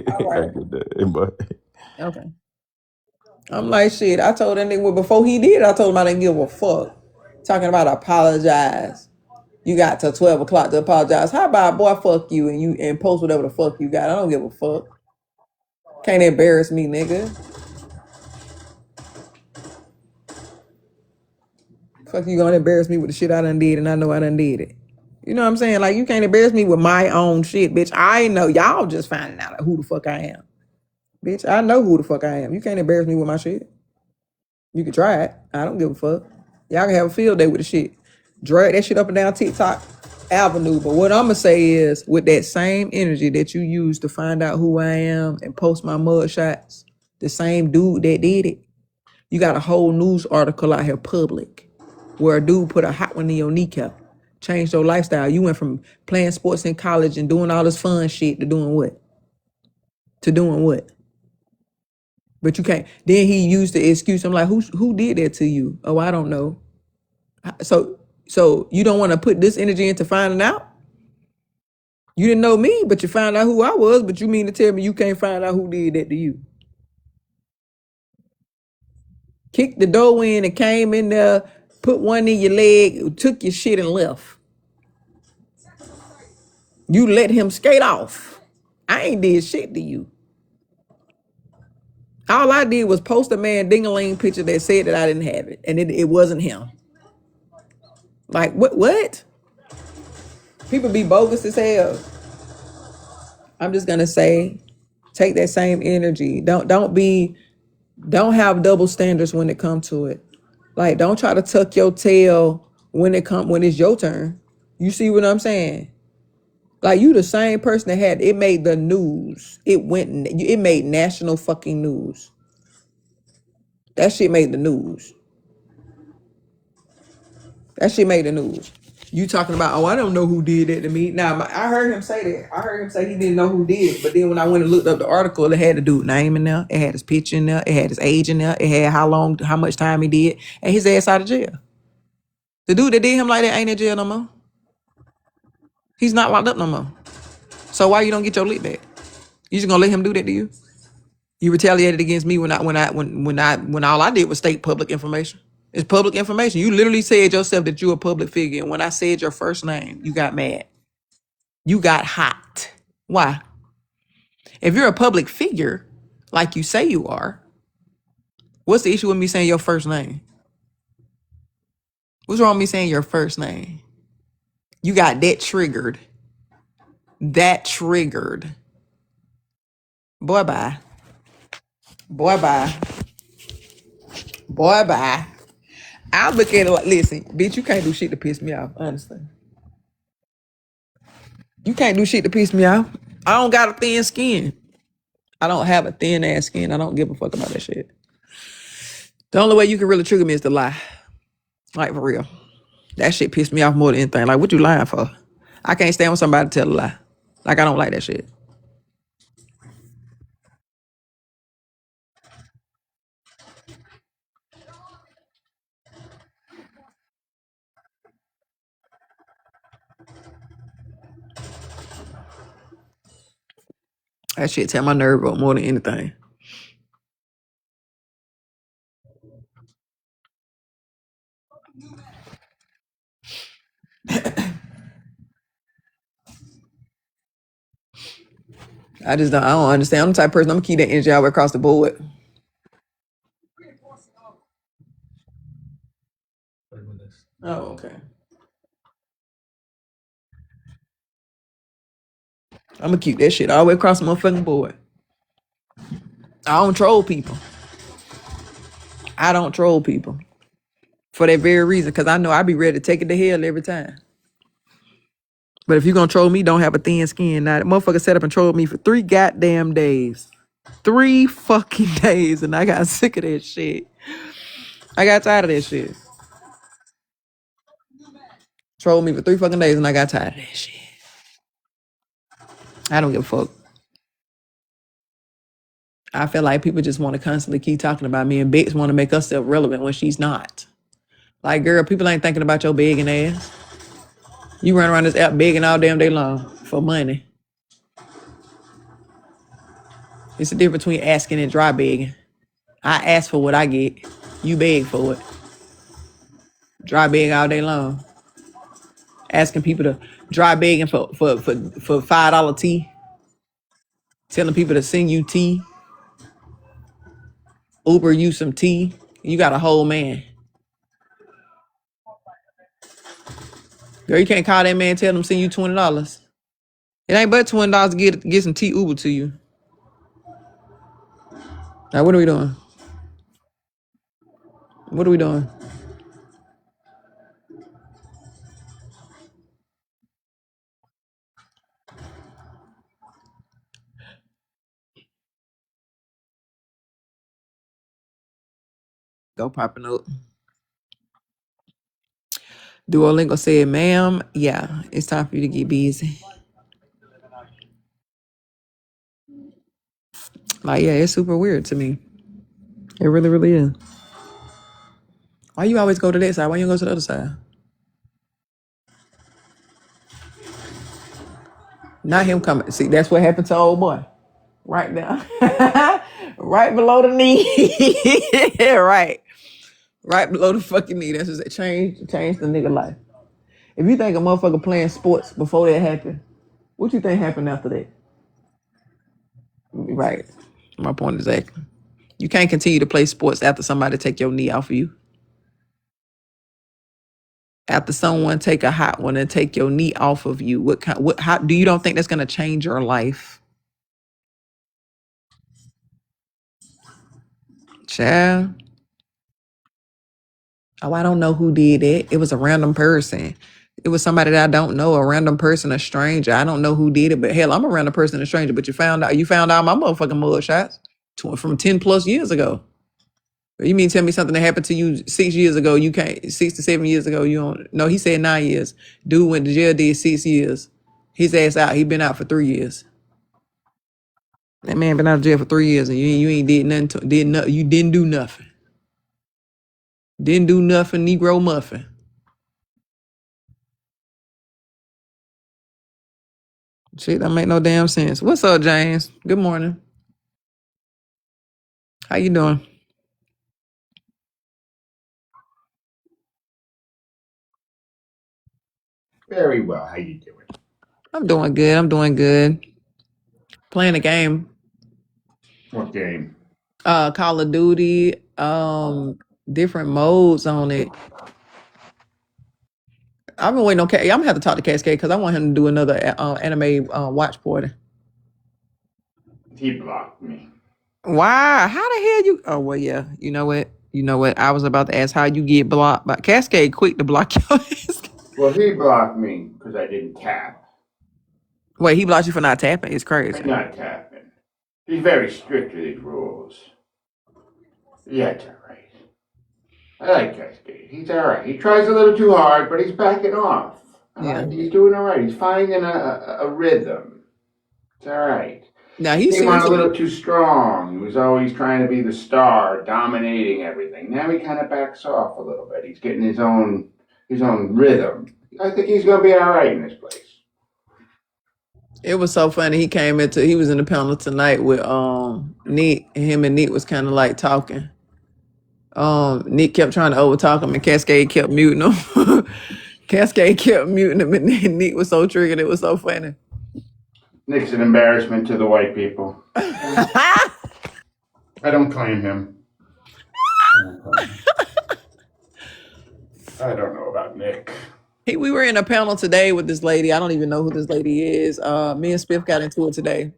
All right. Good day. Bye. Okay. I'm like, shit. I told that nigga before he did, I told him I didn't give a fuck. Talking about apologize. You got till 12 o'clock to apologize. How about, boy, fuck you and post whatever the fuck you got? I don't give a fuck. Can't embarrass me, nigga. Fuck you gonna embarrass me with the shit I done did and I know I done did it. You know what I'm saying? Like, you can't embarrass me with my own shit, bitch. I know y'all just finding out who the fuck I am. Bitch, I know who the fuck I am. You can't embarrass me with my shit. You can try it. I don't give a fuck. Y'all can have a field day with the shit. Drag that shit up and down TikTok Avenue. But what I'm gonna say is, with that same energy that you use to find out who I am and post my mug shots, the same dude that did it, you got a whole news article out here public where a dude put a hot one in your kneecap, changed your lifestyle. You went from playing sports in college and doing all this fun shit to doing what? To doing what? But you can't. Then he used the excuse. I'm like, who did that to you? Oh, I don't know. So you don't want to put this energy into finding out? You didn't know me, but you found out who I was, but you mean to tell me you can't find out who did that to you? Kicked the door in and came in there, put one in your leg, took your shit and left. You let him skate off. I ain't did shit to you. All I did was post a man ding-a-ling picture that said that I didn't have it, and it wasn't him. Like, what? People be bogus as hell. I'm just gonna say, take that same energy. Don't have double standards when it comes to it. Like, don't try to tuck your tail when it's your turn. You see what I'm saying? Like, you the same person that it made the news. It made national fucking news. That shit made the news. That shit made the news. You talking about, oh, I don't know who did that to me. Now, I heard him say that. I heard him say he didn't know who did it. But then when I went and looked up the article, it had the dude's name in there. It had his picture in there. It had his age in there. It had how much time he did. And his ass out of jail. The dude that did him like that ain't in jail no more. He's not locked up no more. So why you don't get your lick back? You just gonna let him do that to you? You retaliated against me when all I did was state public information. It's public information. You literally said yourself that you're a public figure. And when I said your first name, you got mad. You got hot. Why? If you're a public figure, like you say you are, what's the issue with me saying your first name? What's wrong with me saying your first name? You got that triggered. That triggered. Boy, bye. Boy, bye. Boy, bye. I look at it like, listen, bitch, you can't do shit to piss me off, honestly. You can't do shit to piss me off. I don't got a thin skin. I don't have a thin ass skin. I don't give a fuck about that shit. The only way you can really trigger me is to lie. Like, for real. That shit pissed me off more than anything. Like, what you lying for? I can't stand when somebody tell a lie. Like, I don't like that shit. That shit tear my nerve up more than anything. I don't understand. I'm the type of person, I'm gonna keep that energy all the way across the board. Oh, okay. I'm gonna keep that shit all the way across the motherfucking board. I don't troll people. I don't troll people. For that very reason, because I know I be ready to take it to hell every time. But if you're gonna troll me, don't have a thin skin. Now, that motherfucker set up and trolled me for 3 goddamn days. 3 fucking days, and I got sick of that shit. I got tired of that shit. Trolled me for 3 fucking days, and I got tired of that shit. I don't give a fuck. I feel like people just want to constantly keep talking about me, and Bex want to make herself relevant when she's not. Like, girl, people ain't thinking about your begging ass. You run around this app begging all damn day long for money. It's the difference between asking and dry begging. I ask for what I get. You beg for it. Dry beg all day long. Asking people to dry begging for $5 tea. Telling people to send you tea. Uber you some tea. You got a whole man. Girl, you can't call that man and tell him send you $20. It ain't but $20 to get some tea Uber to you. Now, what are we doing? What are we doing? Go popping up. Duolingo said, ma'am, yeah, it's time for you to get busy. Like, yeah, it's super weird to me. It really, really is. Why you always go to that side? Why you don't go to the other side? Not him coming. See, that's what happened to old boy. Right now. Right below the knee. Right. Right below the fucking knee. That's just it. Change the nigga life. If you think a motherfucker playing sports before that happened, what you think happened after that? Right. My point exactly. You can't continue to play sports after somebody take your knee off of you. After someone take a hot one and take your knee off of you, how do you don't think that's gonna change your life? Child. Oh, I don't know who did it. It was a random person. It was somebody that I don't know, a random person, a stranger. I don't know who did it, but hell, I'm a random person, a stranger. But you found out my motherfucking mug shots from 10 plus years ago. You mean tell me something that happened to you 6 years ago? You can't 6 to 7 years ago. You don't. No, he said 9 years. Dude went to jail, did 6 years. His ass out. He been out for 3 years. That man been out of jail for 3 years, and you ain't did nothing. You didn't do nothing. Didn't do nothing. Negro muffin. Shit, that make no damn sense. What's up, James? Good morning. How you doing? Very well. How you doing? I'm doing good. I'm doing good. Playing a game. What game? Call of Duty. Different modes on it. I've been waiting on. I'm gonna have to talk to Cascade because I want him to do another anime watch party. He blocked me. Why? How the hell you? Oh well, yeah. You know what? You know what? I was about to ask how you get blocked, but Cascade quick to block your ass. Well, he blocked me because I didn't tap. Wait, he blocked you for not tapping? It's crazy. I'm not tapping. He's very strict with his rules. Yeah, it's all right. I like Cascade. He's all right. He tries a little too hard, but he's backing off. Yeah. He's doing all right. He's finding a rhythm. It's all right. Now He he's came on a serious. little too strong. He was always trying to be the star, dominating everything. Now he kind of backs off a little bit. He's getting his own rhythm. I think he's gonna be all right in this place. It was so funny. He was in the panel tonight with Nick. Him and Nick was kind of like talking. Nick kept trying to overtalk him, and Cascade kept muting him. Cascade kept muting him, and then Nick was so triggered. It was so funny. Nick's an embarrassment to the white people. I don't claim him. I don't know about Nick. We were in a panel today with this lady. I don't even know who this lady is. Me and Spiff got into it today.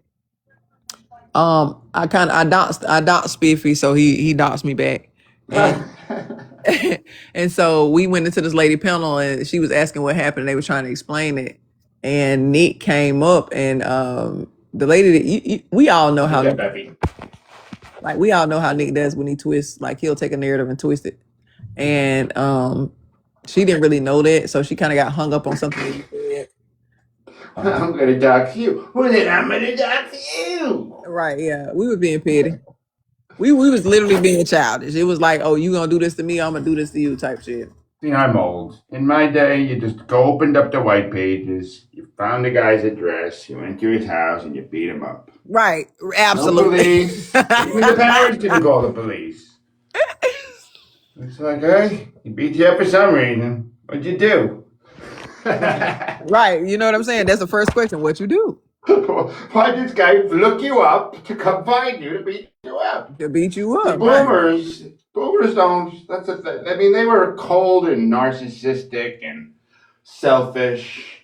I doxed Spiffy, so he doxed me back. And, and so we went into this lady panel, and she was asking what happened. And they were trying to explain it, and Nick came up, and the lady that we all know how we all know how Nick does when he twists. Like he'll take a narrative and twist it, and she didn't really know that, so she kind of got hung up on something that he said. I'm gonna dox you. Who then I'm gonna dox you. Right? Yeah, we were being petty. We was literally being childish. It was like, oh, you gonna do this to me? I'm gonna do this to you, type shit. See, I'm old. In my day, you just opened up the white pages, you found the guy's address, you went to his house, and you beat him up. Right? No Absolutely. police. Even the parents didn't call the police. It's like, hey, he beat you up for some reason. What'd you do? Right. You know what I'm saying? That's the first question. What you do? Why did this guy look you up to come find you to beat you up? To beat you See, up. Right. boomers don't. That's the thing. I mean, they were cold and narcissistic and selfish,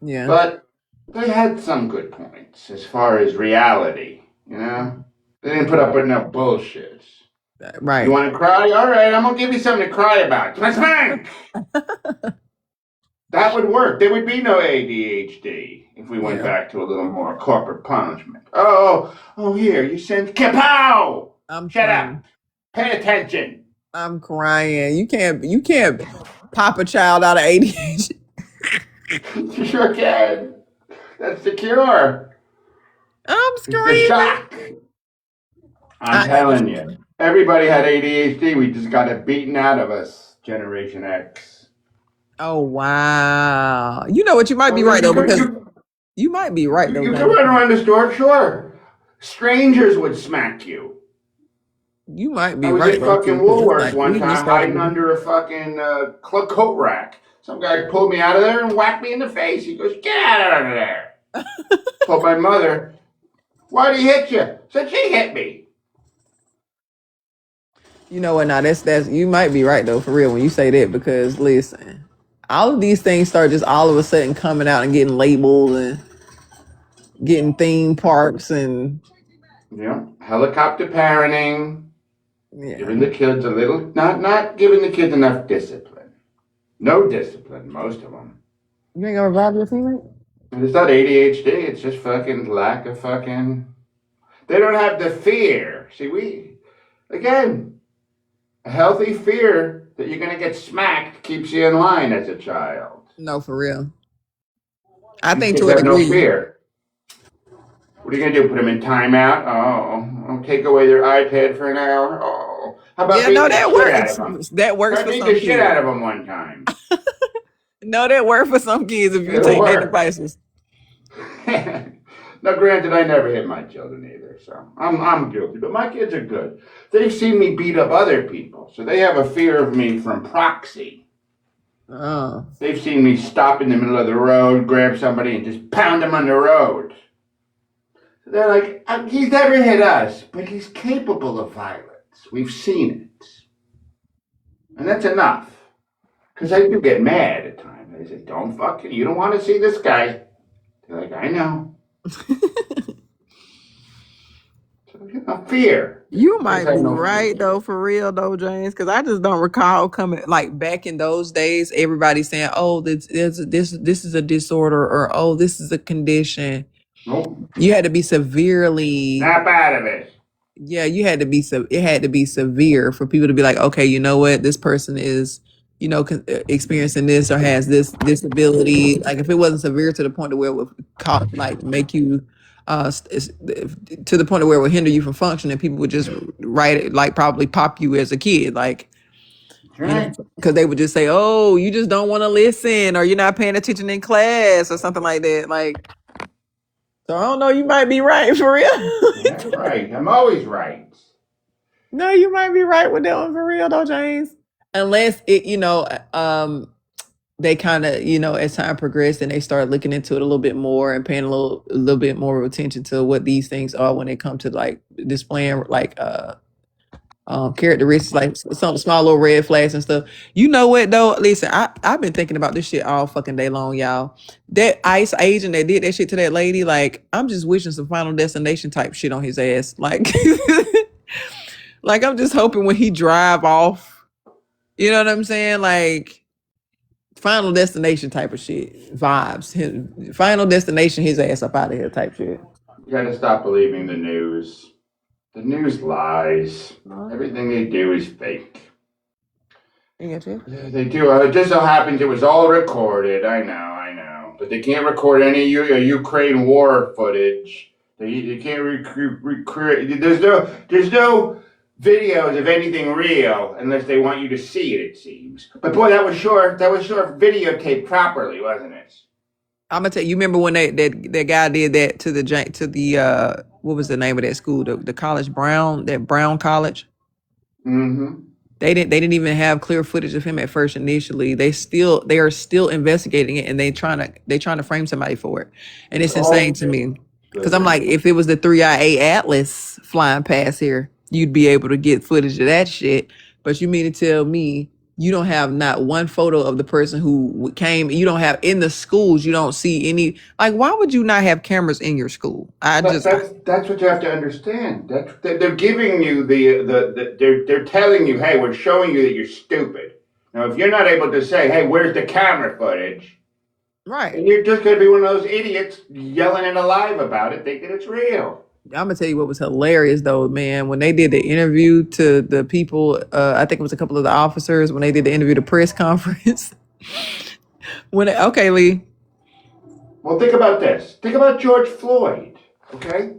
Yeah. but they had some good points as far as reality. You know, they didn't put up with no bullshit. Right. You want to cry? All right, I'm gonna give you something to cry about. Spank! That would work. There would be no ADHD if we went back to a little more corporate punishment. Oh, here, you sent kapow! Shut up. Pay attention. I'm crying. You can't pop a child out of ADHD. You sure can. That's the cure. I'm It's the screaming. shock. I'm telling you. Everybody had ADHD. We just got it beaten out of us. Generation X. Oh wow. You know what? You might Well, be right you though, could because you you might be right though, you could James. run around the store, sure. Strangers would smack you. You might I be was right in though fucking too, because it's Woolworths like one we just time started. hiding under a fucking coat rack. Some guy pulled me out of there and whacked me in the face. He goes, "Get out of there." Told my mother, "Why'd he hit you?" Said she hit me. You know what? Now that's you might be right though, for real, when you say that, because listen, all of these things start just all of a sudden coming out and getting labeled and getting theme parks and Yeah, helicopter parenting, yeah. giving the kids a little, not giving the kids enough discipline. No discipline, most of them. You ain't gonna rob your teammate? And it's not ADHD. It's just fucking lack of fucking. They don't have the fear. See, again, a healthy fear that you're gonna get smacked keeps you in line as a child. No, for real. I These think kids to a have no degree. fear. What are you gonna do? Put them in timeout? Oh, take away their iPad for an hour? Oh, how about Yeah, beating no, the that shit out of works. them? That works Try for beating the some shit kids. out of them one time. No, that works for some kids if you It'll take their work. devices. Now, granted, I never hit my children either, so I'm guilty. But my kids are good. They've seen me beat up other people, so they have a fear of me from proxy. Oh. They've seen me stop in the middle of the road, grab somebody, and just pound them on the road. So they're like, he's never hit us, but he's capable of violence. We've seen it. And that's enough. Because I do get mad at times. I say, don't fucking, you don't want to see this guy. They're like, I know. So, fear. You Kids might have be no right fear. though, for real though, James. Because I just don't recall coming like back in those days. Everybody saying, "Oh, this is a disorder," or "Oh, this is a condition." Nope. You had to be severely, Snap out of it. yeah. You had to be it had to be severe for people to be like, "Okay, you know what? This person is, experiencing this or has this disability." Like if it wasn't severe to the point of where it would like make you to the point of where it would hinder you from functioning, people would just write it, like probably pop you as a kid, like, That's right. because they would just say, "Oh, you just don't want to listen, or you're not paying attention in class," or something like that. Like, so I don't know, you might be right, for real. That's right. I'm always right. No, you might be right with that one, for real though, James. Unless it, they kind of, as time progressed and they start looking into it a little bit more and paying a little bit more attention to what these things are when it comes to like displaying like characteristics, like some small little red flags and stuff. You know what though? Listen, I've been thinking about this shit all fucking day long, y'all. That ICE agent that did that shit to that lady, like, I'm just wishing some Final Destination type shit on his ass, like, like I'm just hoping when he drive off, you know what I'm saying, like. Final Destination type of shit vibes. Final Destination, his ass up out of here type shit. You gotta stop believing the news. The news lies. Everything they do is fake. You get you? They do. It just so happens it was all recorded. I know. But they can't record any Ukraine war footage. They can't recreate. There's no videos of anything real unless they want you to see it. It seems. But boy, that was sure videotaped properly, wasn't it? I'm gonna tell you. Remember when that guy did that to the what was the name of that school? The college Brown, that Brown College. Mm-hmm. They didn't even have clear footage of him at first initially. They are still investigating it, and they trying to frame somebody for it. And it's insane Oh, to me, because good I'm like, riddance. if it was the 3IA Atlas flying past here, you'd be able to get footage of that shit. But you mean to tell me you don't have not one photo of the person who came? You don't have in the schools. You don't see any. Like, why would you not have cameras in your school? That's what you have to understand. They're giving you they're telling you, hey, we're showing you that you're stupid. Now, if you're not able to say, hey, where's the camera footage, Right. then you're just going to be one of those idiots yelling and alive about it, thinking it's real. I'm gonna tell you what was hilarious though, man. When they did the interview to the people, I think it was a couple of the officers when they did the interview, the press conference. Okay, Lee. Well, think about this. Think about George Floyd. Okay,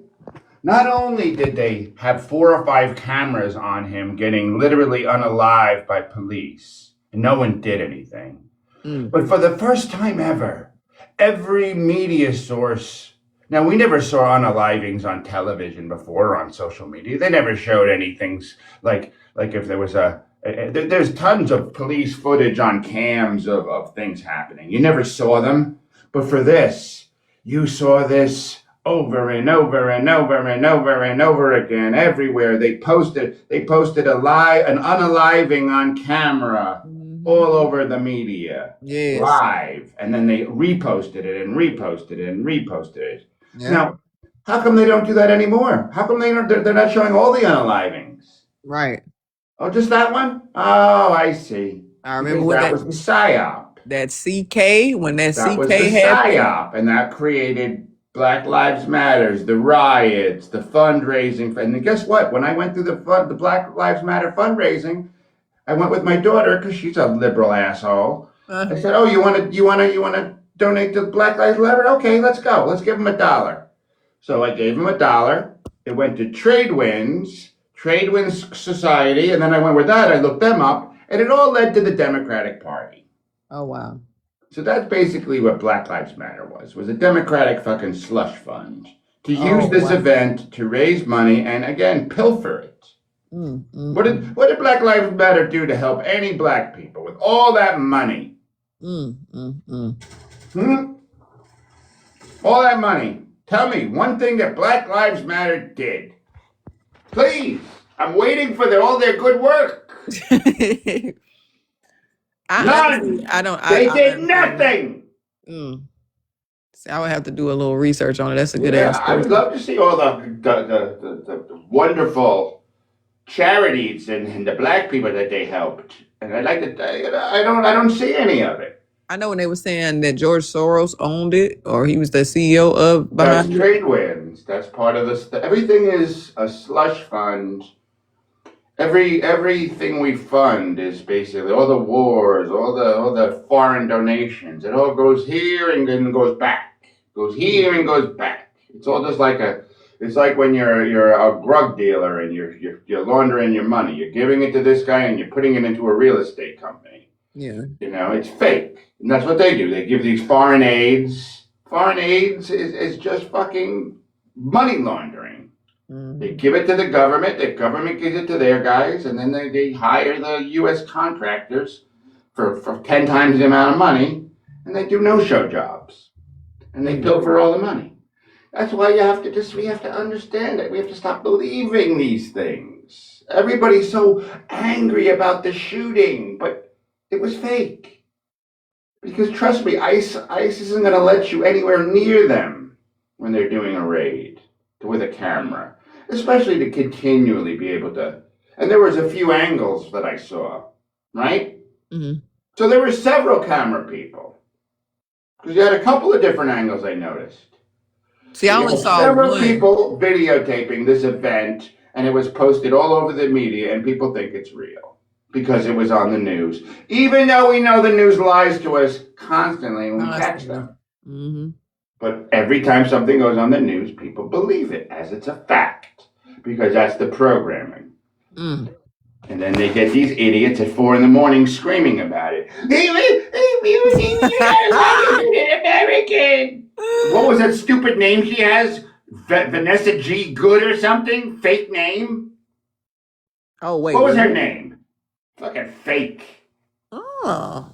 Not only did they have 4 or 5 cameras on him getting literally unalived by police, and no one did anything, but for the first time ever, every media source. Now, we never saw unalivings on television before or on social media. They never showed anything like if there was there's tons of police footage on cams of things happening. You never saw them. But for this, you saw this over and over and over and over and over again everywhere. They posted an unaliving on camera all over the media. Yes. Live. And then they reposted it and reposted it and reposted it. Yeah. Now, how come they don't do that anymore? How come they're not showing all the unalivings? Right. Oh, just that one? Oh, I see. I remember Because when that was the PSYOP. that CK, when that That was CK the happened. PSYOP, and that created Black Lives Matters, the riots, the fundraising. And guess what? When I went through the Black Lives Matter fundraising, I went with my daughter because she's a liberal asshole. I said, "Oh, you want to donate to Black Lives Matter? Okay, let's go. Let's give them $1." So I gave him $1. It went to Tradewinds Society, and then I went with that. I looked them up, and it all led to the Democratic Party. Oh, wow. So that's basically what Black Lives Matter was a Democratic fucking slush fund to use this event to raise money and, again, pilfer it. What did Black Lives Matter do to help any black people with all that money? All that money. Tell me one thing that Black Lives Matter did. Please. I'm waiting for all their good work. None. They did nothing. See, I would have to do a little research on it. That's a good answer. I would love to see all the wonderful charities and the black people that they helped. And I'd like to. I don't see any of it. I know when they were saying that George Soros owned it, or he was the CEO of behind That's Tradewinds. That's part of this. Everything is a slush fund. Everything we fund is basically all the wars, all the foreign donations. It all goes here and then goes back. Goes here and goes back. It's all just like it's like when you're a drug dealer and you're laundering your money. You're giving it to this guy and you're putting it into a real estate company. Yeah. You know, it's fake. And that's what they do. They give these foreign aids. Foreign aids is just fucking money laundering. They give it to the government gives it to their guys, and then they hire the U.S. contractors for 10 times the amount of money, and they do no-show jobs. And they pilfer all the money. That's why we have to understand it. We have to stop believing these things. Everybody's so angry about the shooting, but it was fake. Because trust me, ICE isn't going to let you anywhere near them when they're doing a raid with a camera. Especially to continually be able to, and there was a few angles that I saw, right? So there were several camera people, because you had a couple of different angles I noticed. See, I only saw several people videotaping this event, and it was posted all over the media, and people think it's real because it was on the news, even though we know the news lies to us constantly when we catch them. But every time something goes on the news, people believe it as it's a fact because that's the programming. And then they get these idiots at 4 a.m. screaming about it. American. What was that stupid name she has? Vanessa G. Good or something? Fake name? Oh, wait. What was her name? Fucking fake. Oh.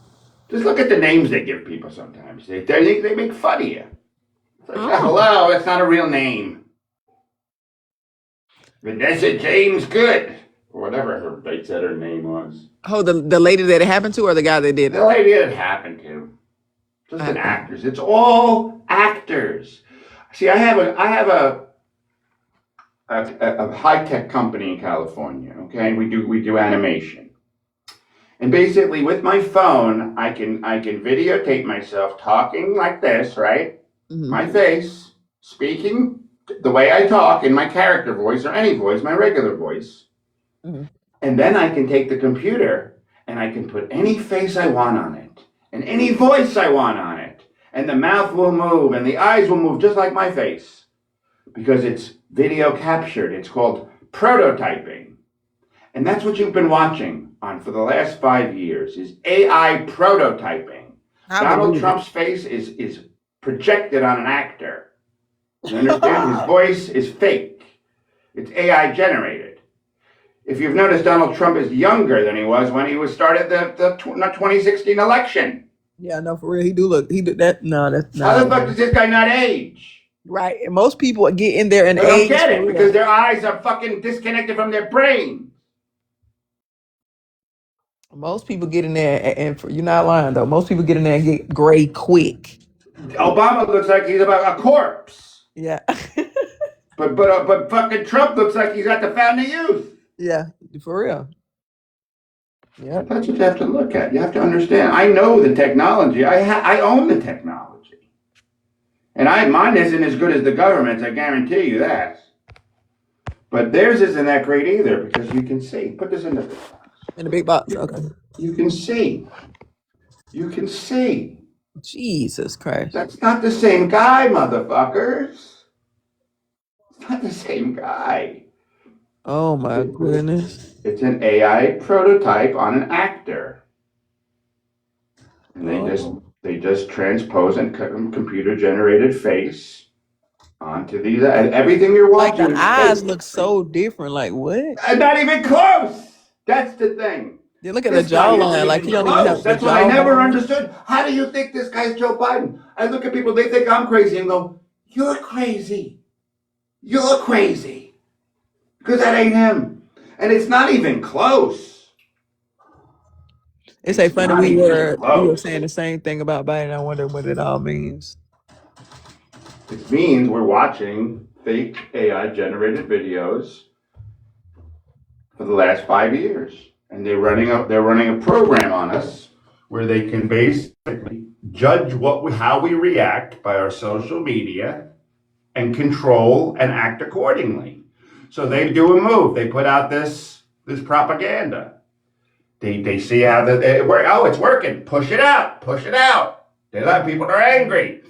Just look at the names they give people sometimes. They make fun of you. It's like, hello, that's not a real name. Vanessa James Good. Or whatever they said her name was. Oh, the lady that it happened to or the guy that did it? The lady that it happened to. Just an actors. It's all actors. See, I have a high-tech company in California, okay? We do animation. And basically with my phone, I can videotape myself talking like this, right? My face, speaking the way I talk in my character voice or any voice, my regular voice. And then I can take the computer and I can put any face I want on it and any voice I want on it. And the mouth will move and the eyes will move just like my face. because it's video captured. It's called prototyping. And that's what you've been watching on for the last 5 years is AI prototyping. I Donald believe it. Trump's face is projected on an actor. You understand? His voice is fake. It's AI generated. If you've noticed, Donald Trump is younger than he was when he was started the 2016 election. Yeah, no, for real. He do that. No, that's How the fuck not does this guy not age? right. And most people get in there and I don't age get for it real. because their eyes are fucking disconnected from their brain. Most people get in there, you're not lying though. Most people get in there and get gray quick. Obama looks like he's about a corpse, Yeah, but fucking Trump looks like he's at the fountain of youth. yeah, for real. Yeah, That's what you have to look at. You have to understand. I know the technology. I own the technology, and mine isn't as good as the government's. I guarantee you that. But theirs isn't that great either because you can see. Put this in the. in the big box. Okay. You can see. You can see. Jesus Christ. That's not the same guy, motherfuckers. It's not the same guy. Oh my goodness. It's an AI prototype on an actor. And they just transpose a computer generated face onto these. Everything you're Like watching the is eyes fake. look so different. Like what? Not even close. That's the thing. Then look at the This guy isn't jawline. Like even he don't even close. have the That's what I never jawline. understood. How do you think this guy's Joe Biden? I look at people, they think I'm crazy and go, "You're crazy. You're crazy." Because that ain't him. And it's not even close. It's a funny Not we even were close. saying the same thing about Biden. I wonder what it all means. It means we're watching fake AI generated videos for the last 5 years. And they're running a program on us where they can basically judge how we react by our social media and control and act accordingly. So they do a move. They put out this propaganda. They see how it works. Oh, it's working. Push it out. Push it out. They let people are angry.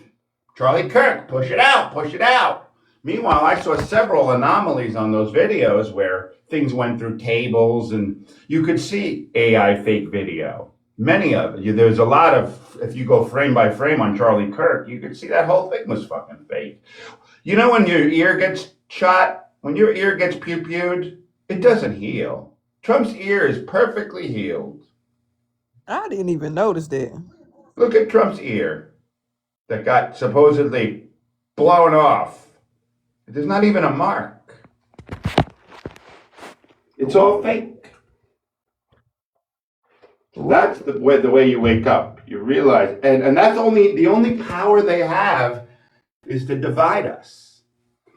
Charlie Kirk, push it out. Push it out. Meanwhile, I saw several anomalies on those videos where things went through tables and you could see AI fake video. Many of it. There's a lot of, if you go frame by frame on Charlie Kirk, you could see that whole thing was fucking fake. You know when your ear gets shot, when your ear gets pew-pewed, it doesn't heal. Trump's ear is perfectly healed. I didn't even notice that. Look at Trump's ear that got supposedly blown off. There's not even a mark. It's all fake. That's the way you wake up. You realize, and that's the only power they have is to divide us.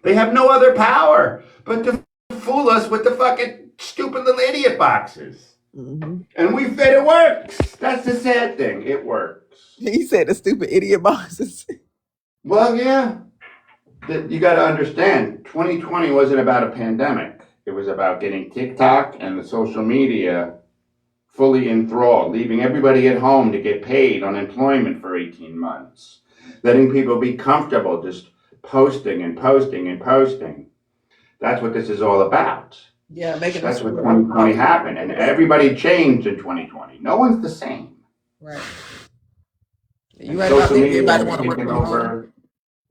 They have no other power but to fool us with the fucking stupid little idiot boxes. Mm-hmm. And we said it works. That's the sad thing. It works. He said the stupid idiot boxes. Well, yeah. You got to understand, 2020 wasn't about a pandemic. It was about getting TikTok and the social media fully enthralled, leaving everybody at home to get paid unemployment for 18 months, letting people be comfortable just posting and posting and posting. That's what this is all about. Yeah, making That's what 2020 happened, and everybody changed in 2020. No one's the same. Right. You And right about social that. media Everybody has want to work taken from home. over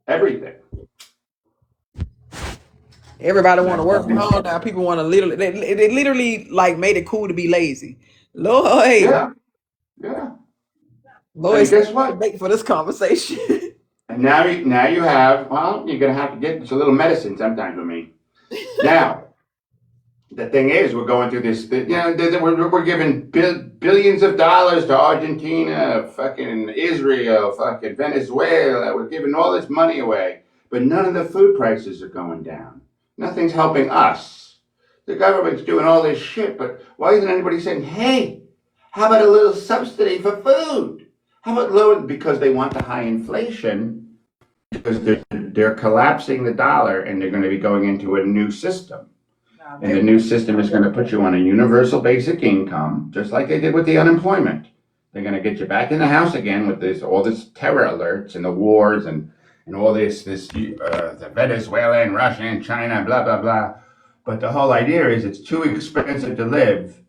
everything. Everybody want to work from home now. People want to literally, they literally like made it cool to be lazy. Lord, Yeah. Lord, And guess what? wait for this conversation. And now you have, well, you're going to have to get a little medicine sometimes with me. Now, the thing is, we're going through this, we're giving billions of dollars to Argentina, fucking Israel, fucking Venezuela. We're giving all this money away, but none of the food prices are going down. Nothing's helping us. The government's doing all this shit, but why isn't anybody saying, hey, how about a little subsidy for food? How about lower, because they want the high inflation, because they're collapsing the dollar and they're going to be going into a new system. And the new system is going to put you on a universal basic income, just like they did with the unemployment. They're going to get you back in the house again with all this terror alerts and the wars, and and all this the Venezuelan, Russian, China, blah blah blah. But the whole idea is it's too expensive to live,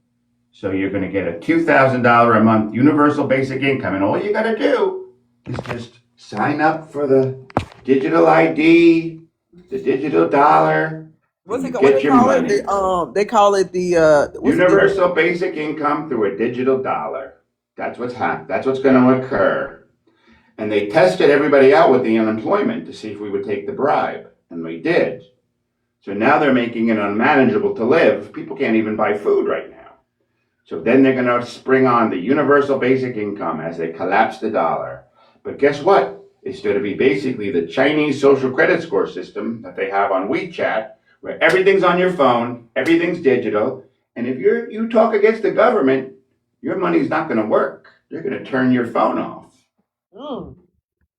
so you're going to get a $2,000 a month universal basic income, and all you got to do is just sign up for the digital ID, the digital dollar, What's and it you called? What get they your call it? money. They call it the what's it? Universal basic income through a digital dollar. That's That's what's going to occur. And they tested everybody out with the unemployment to see if we would take the bribe, and we did. So now they're making it unmanageable to live. People can't even buy food right now. So then they're going to spring on the universal basic income as they collapse the dollar. But guess what? It's going to be basically the Chinese social credit score system that they have on WeChat, where everything's on your phone, everything's digital, and if you talk against the government, your money's not going to work. They're going to turn your phone off. Mm.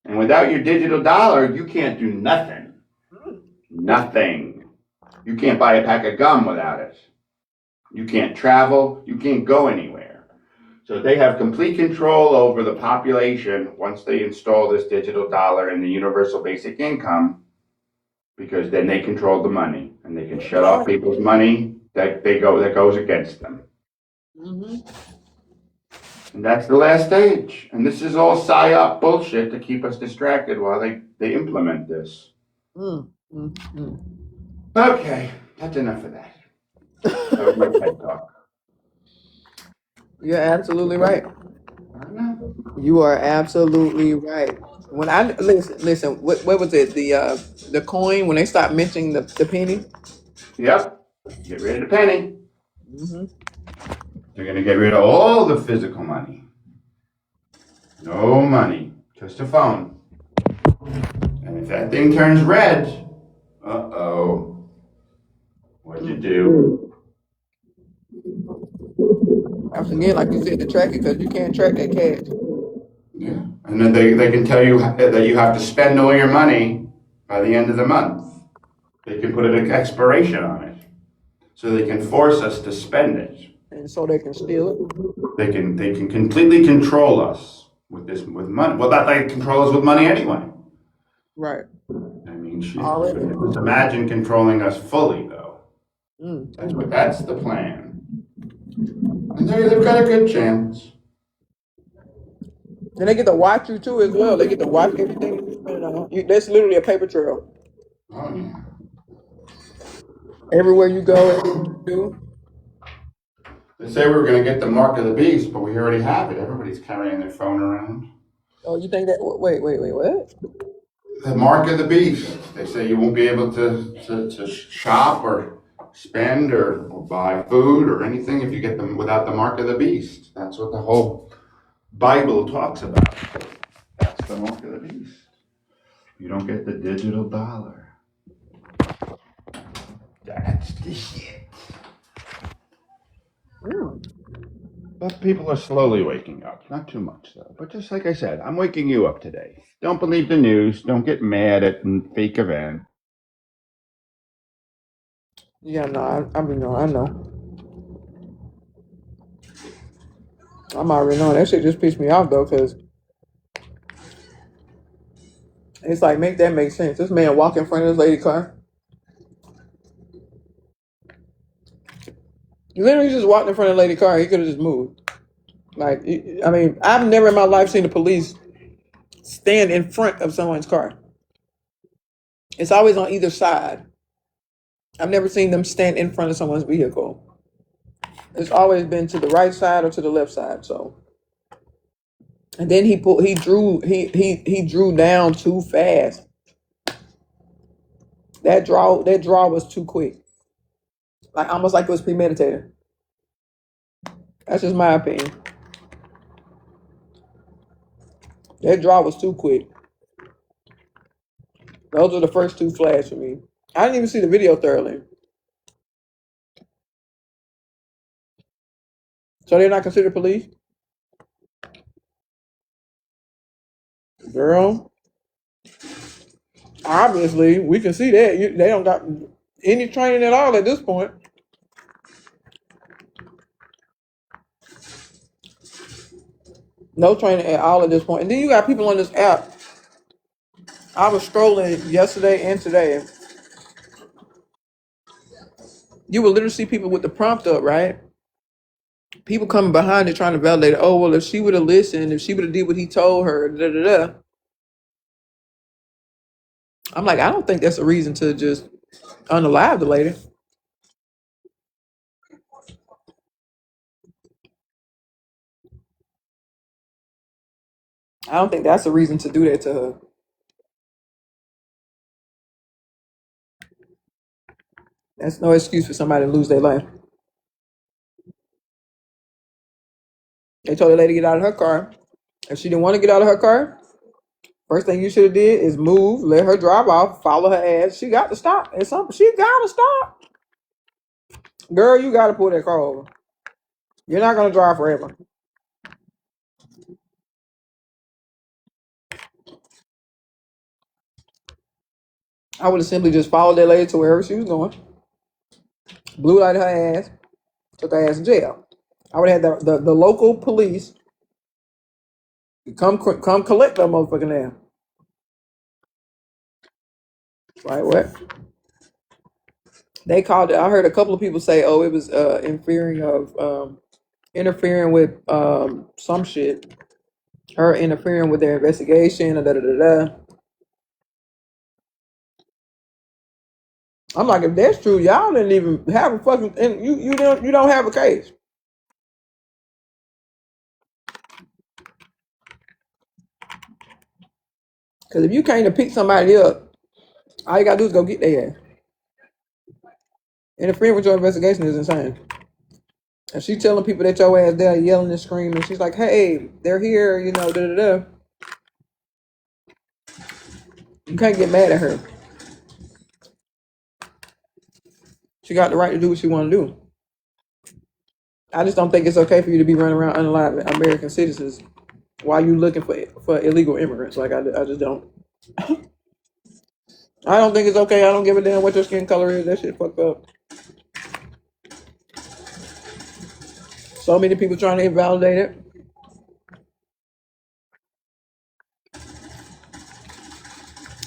And without your digital dollar, you can't do nothing. Nothing. You can't buy a pack of gum without it. You can't travel. You can't go anywhere. So they have complete control over the population once they install this digital dollar and the universal basic income, because then they control the money and they can shut off people's money that goes against them. Mm-hmm. And that's the last stage. And this is all psyop bullshit to keep us distracted while they implement this. Mm. Mm. Okay, that's enough of that. That was my TED talk. You're absolutely right. I know. You are absolutely right. When I listen, what was it? The coin when they stopped mentioning the penny. Yep. Get rid of the penny. Mm-hmm. They're going to get rid of all the physical money. No money, just a phone. And if that thing turns red, uh-oh. What'd you do? Once again, like you said, to track it because you can't track that cash. Yeah. And then they can tell you that you have to spend all your money by the end of the month. They can put an expiration on it. So they can force us to spend it. And so they can steal it. They can completely control us with money. Well, that they control us with money anyway. Right. I mean, Already. just imagine controlling us fully, though. Mm. That's the plan. And they've got a good chance. And they get to watch you too as well. They get to watch everything you spend on. That's literally a paper trail. Oh yeah. Everywhere you go, everything you do. They say we were going to get the mark of the beast, but we already have it. Everybody's carrying their phone around. Oh, you think that? Wait, what? The mark of the beast. They say you won't be able to shop or spend or buy food or anything if you get them without the mark of the beast. That's what the whole Bible talks about. That's the mark of the beast. You don't get the digital dollar. That's the shit. Mm. But people are slowly waking up. Not too much, though. But just like I said, I'm waking you up today. Don't believe the news. Don't get mad at fake events. Yeah, no, I mean, no, I know. I'm already knowing that shit just pissed me off though, because it's like make that make sense. This man walk in front of this lady car. He literally just walked in front of the lady car. He could have just moved. Like, I mean, I've never in my life seen the police stand in front of someone's car. It's always on either side. I've never seen them stand in front of someone's vehicle. It's always been to the right side or to the left side. So, and then he drew down too fast. That draw was too quick. Like almost like it was premeditated. That's just my opinion. That draw was too quick. Those are the first two flags for me. I didn't even see the video thoroughly. So they're not considered police? Girl, obviously, we can see that. They don't got any training at all at this point. No training at all at this point. And then you got people on this app I was scrolling yesterday and today. You will literally see people with the prompt up, right? People coming behind it trying to validate it. Oh, well, if she would have listened, if she would have did what he told her, da da da. I'm like, I don't think that's a reason to just unalive the lady. I don't think that's a reason to do that to her. That's no excuse for somebody to lose their life. They told the lady to get out of her car. If she didn't want to get out of her car, first thing you should have did is move, let her drive off, follow her ass. She got to stop. It's something. She got to stop. Girl, you got to pull that car over. You're not going to drive forever. I would have simply just followed that lady to wherever she was going, blew out her ass, took her ass to jail. I would have had the local police come collect that motherfucking ass. Right? What? They called it. I heard a couple of people say, "Oh, it was interfering with some shit. Her interfering with their investigation." Da, da, da, da. I'm like, if that's true, y'all didn't even have a fucking, and you don't have a case. Because if you came to pick somebody up, all you gotta do is go get their ass. Interfering with your investigation is insane. And she telling people that your ass there yelling and screaming. She's like, hey, they're here, da da da. You can't get mad at her. She got the right to do what she want to do. I just don't think it's okay for you to be running around unalive American citizens while you looking for illegal immigrants. Like I just don't. I don't think it's okay. I don't give a damn what your skin color is. That shit fucked up. So many people trying to invalidate it.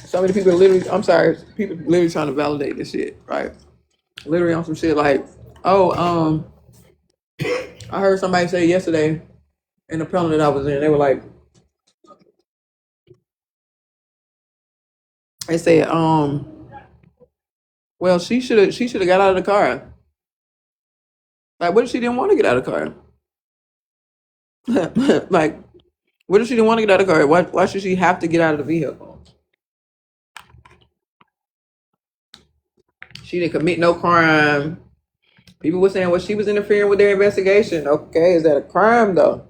So many people literally, I'm sorry, people literally trying to validate this shit, right? Literally on some shit like, oh, I heard somebody say yesterday in the panel that I was in, they were like, they said, well, she should have got out of the car. Like, what if she didn't want to get out of the car? Like, what if she didn't want to get out of the car? Why should she have to get out of the vehicle? She didn't commit no crime. People were saying, well, she was interfering with their investigation. Okay, is that a crime though?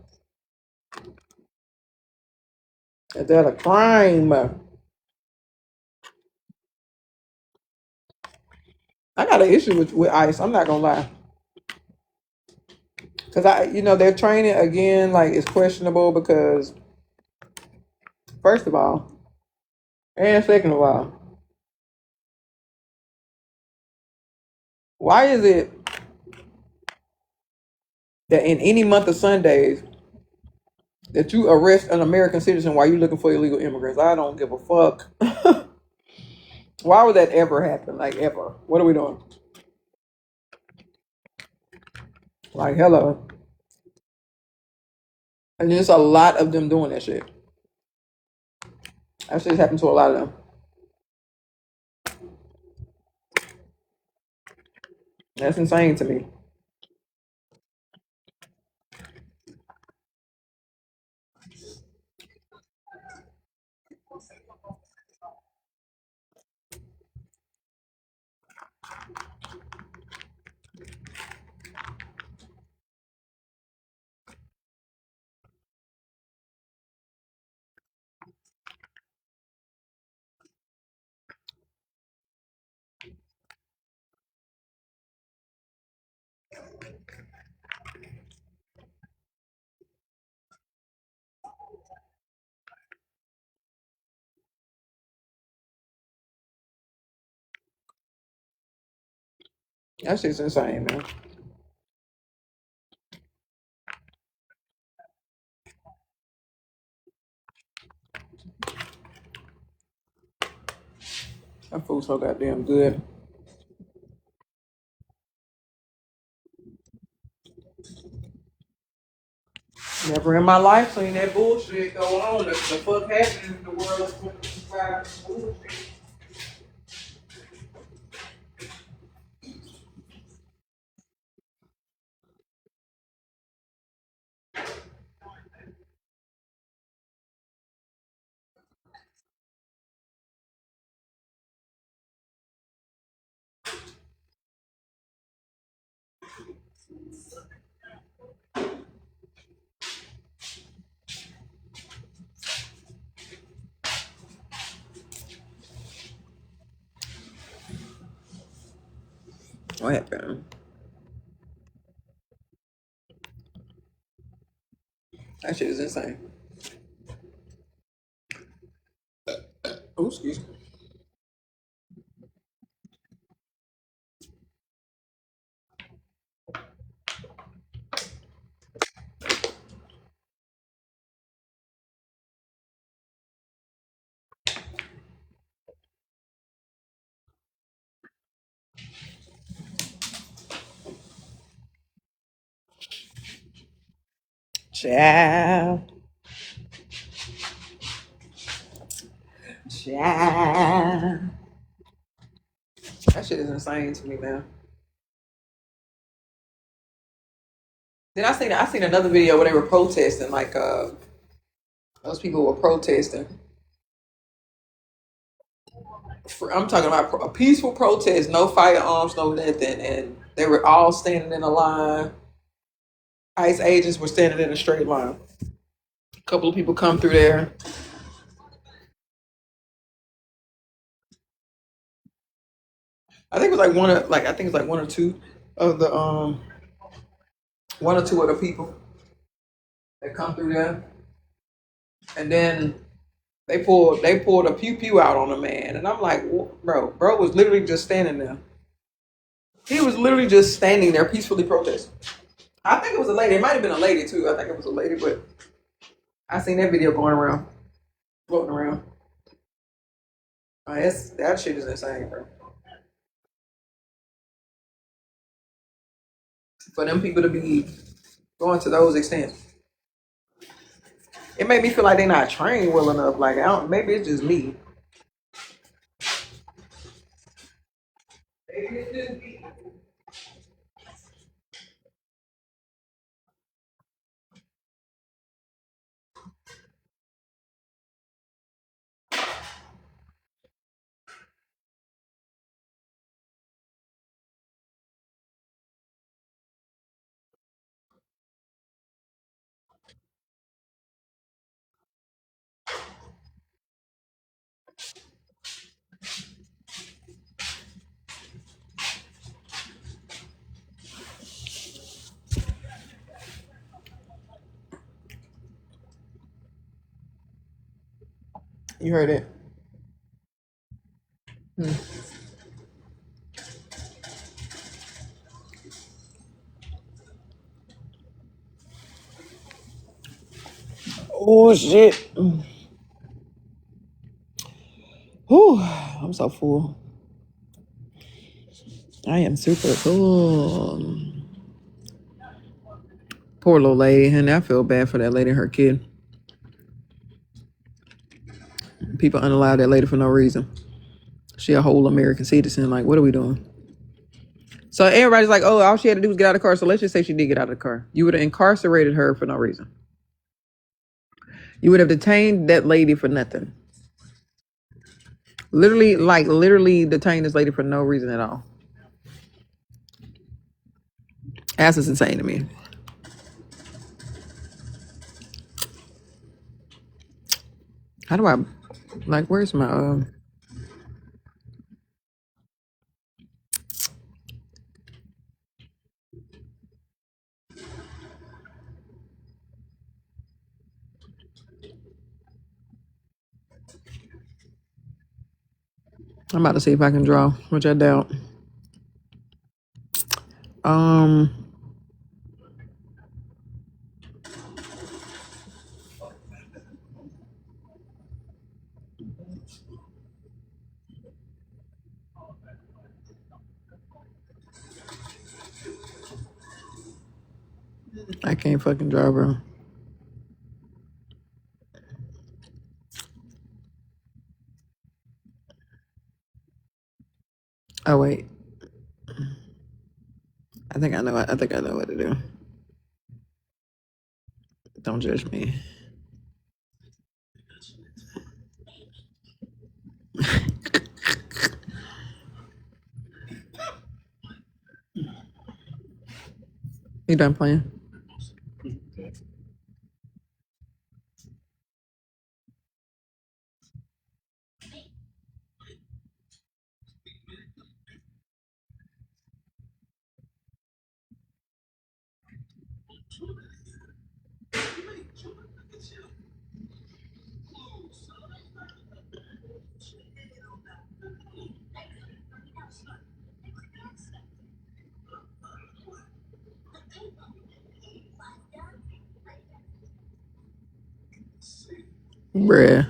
Is that a crime? I got an issue with ICE. I'm not gonna lie, because their training again, like, is questionable because first of all, and second of all, why is it that in any month of Sundays that you arrest an American citizen while you're looking for illegal immigrants? I don't give a fuck. Why would that ever happen? Like, ever? What are we doing? Like, hello. And there's a lot of them doing that shit. That shit's happened to a lot of them. That's insane to me. That shit's insane, man. That food's so goddamn good. Never in my life seen that bullshit going on. The fuck happening in the world is bullshit. What happened? That shit is insane. Oh, excuse me. Child. Child. That shit is insane to me, man. Then I seen another video where they were protesting, like those people were protesting. I'm talking about a peaceful protest, no firearms, no nothing, and they were all standing in a line. ICE agents were standing in a straight line. A couple of people come through there. I think it was like I think it's like one or two of the one or two of the people that come through there, and then they pulled a pew pew out on a man, and I'm like, bro was literally just standing there. He was literally just standing there peacefully protesting. I think it was a lady. It might have been a lady too. I think it was a lady, but I seen that video going around, floating around. That shit is insane, bro. For them people to be going to those extents, it made me feel like they're not trained well enough. Like I don't. Maybe it's just me. Maybe it's just me. You heard it. Oh shit. Whew, I'm so full. I am super full. Poor little lady, and I feel bad for that lady and her kid. People unallow that lady for no reason. She a whole American citizen. Like, what are we doing? So everybody's like, oh, all she had to do was get out of the car. So let's just say she did get out of the car. You would have incarcerated her for no reason. You would have detained that lady for nothing. Literally detained this lady for no reason at all. That's just insane to me. How do I, like, where's my, I'm about to see if I can draw, which I doubt. Um, I can't fucking draw, bro. Oh wait, I think I know. I think I know what to do. Don't judge me. You done playing? Bruh.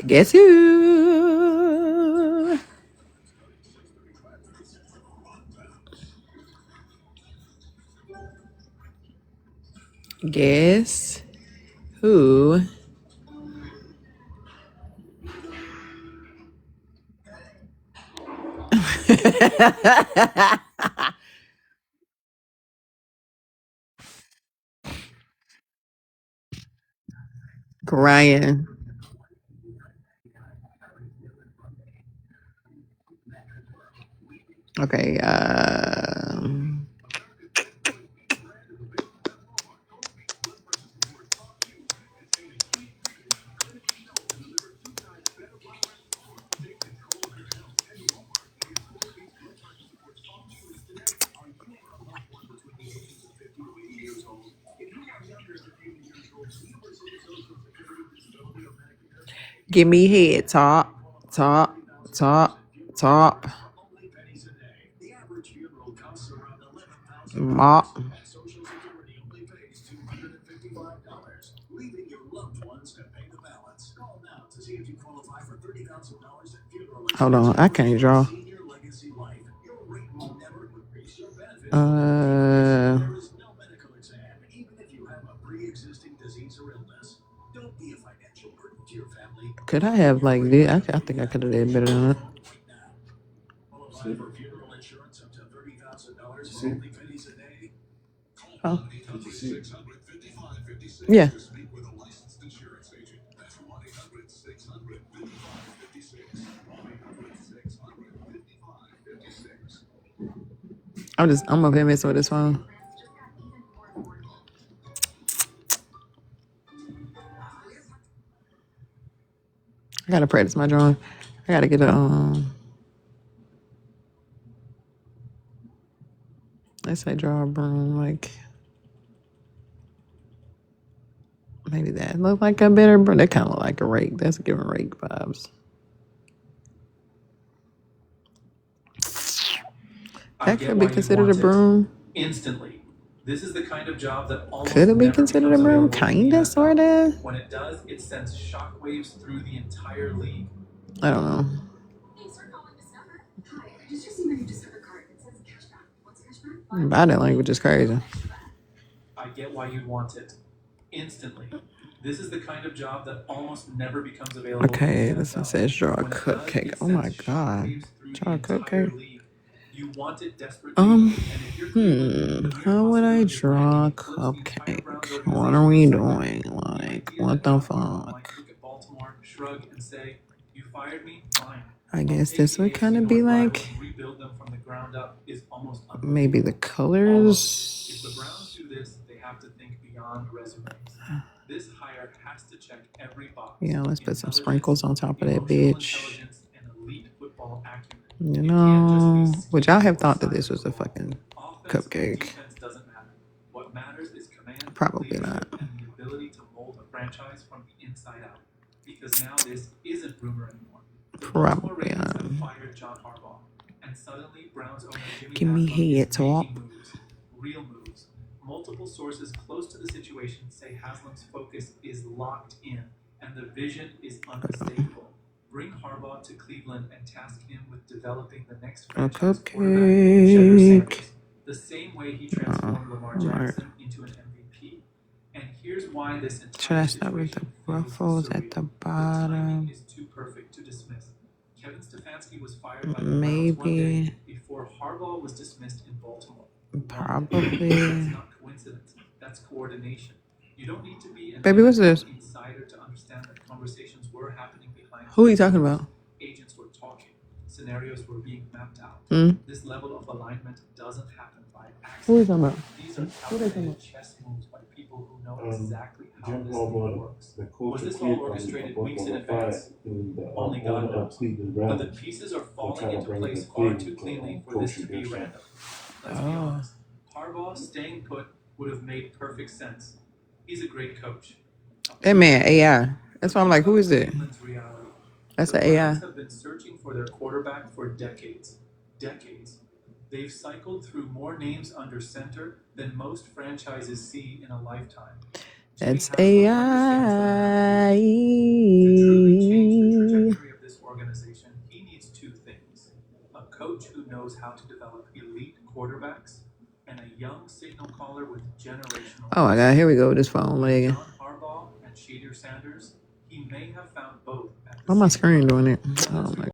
Guess who? Guess who? Crying. Okay. Give me head. Top, top, top, top. Mop. Hold on, I can't draw. Could I have like this? I think I could have did better than that. Oh. Yeah. I'm over here messing with this phone. I gotta practice my drawing. I gotta get a let's say draw a broom, like maybe that look like a better broom. That kind of look like a rake. That's giving rake vibes. That could be considered a broom. Instantly. This is the kind of job that almost Could it be never considered a becomes broom? available in the Kinda, NFL. sorta. When it does, it sends shockwaves through the entire league. I don't know. Body language is crazy. I get why you'd want it. Instantly. This is the kind of job that almost never becomes available Okay, in the this one NFL. says draw a When it does, cupcake. it Oh my sends god. shockwaves through Draw a the entire cupcake. league. You want it desperately, and if you're Cleveland, the mere How would I possibility of draw a landing it flips the entire Browns cupcake? What are organization we upside down. doing? The Like, idea what that the now Cleveland might fuck? look at Baltimore, shrug, and say, "You fired me? Fine. I I'll guess take this the would AFC kind of North be rivals like and rebuild them from the ground up is almost maybe the unbelievable. Almost. If the colors. Browns do this, they have to think beyond resumes. This hire has to check every box. Yeah, let's put some Intelligence, sprinkles on top of that emotional bitch. intelligence, and elite football acumen. You It can't just know, be would y'all have scheme or thought that this size was a of ball. fucking Offense or cupcake? defense doesn't matter. What matters matters is command, Probably leadership, not. and the ability to mold a franchise from the inside out. Because now this isn't rumor anymore. The Baltimore Probably Ravens not. have fired John Harbaugh, and suddenly Browns owner Jimmy Give me Haslam head is talk. making moves, real moves. Multiple sources close to the situation say Haslam's focus is locked in, and the vision is unmistakable. Bring Harbaugh to Cleveland and task him with developing the next A franchise quarterback, Cheddar cupcake. Sanders, the same way he transformed Lamar Jackson into an MVP. And here's why this Should I entire start with the situation ruffles feels at the surreal. The timing bottom? is too perfect to dismiss. Kevin Stefanski was fired by the Browns one day Maybe. before Harbaugh was dismissed in Baltimore. Probably. That's not coincidence. That's coordination. You don't need to be an Baby, what's NFL this? insider to understand that conversations were happening behind Who are you closed talking doors. about? Agents were talking. Scenarios were being mapped out. Hmm? This level of alignment doesn't happen by Who are you accident. talking about? These are Who are they talking calculated about? chess moves by people who know exactly how Jim this Harbaugh, thing works. the coach Was of this all Cleveland, orchestrated was weeks in fired advance? in the Only God owner of knows. Cleveland But the Browns. pieces are They're falling trying to into bring place the far Cleveland too to cleanly for this to coaching be their random. Let's be honest. Harbaugh staying put would have made perfect sense. He's a great coach. That man, AI. That's why I'm like, who is it? Cleveland's reality. That's The an AI. Browns have been searching for their quarterback for decades. Decades. They've cycled through more names under center than most franchises see in a lifetime. That's Jimmy Haslam understands the math. To truly change the AI. trajectory of this organization, he needs two things: a coach who knows how to develop elite quarterbacks, and a young signal caller with generational. Oh my God, here we go with this phone lagging. John Harbaugh and Cheddar Sanders, he may have found both at the Why my same screen time. doing it? But Oh let's my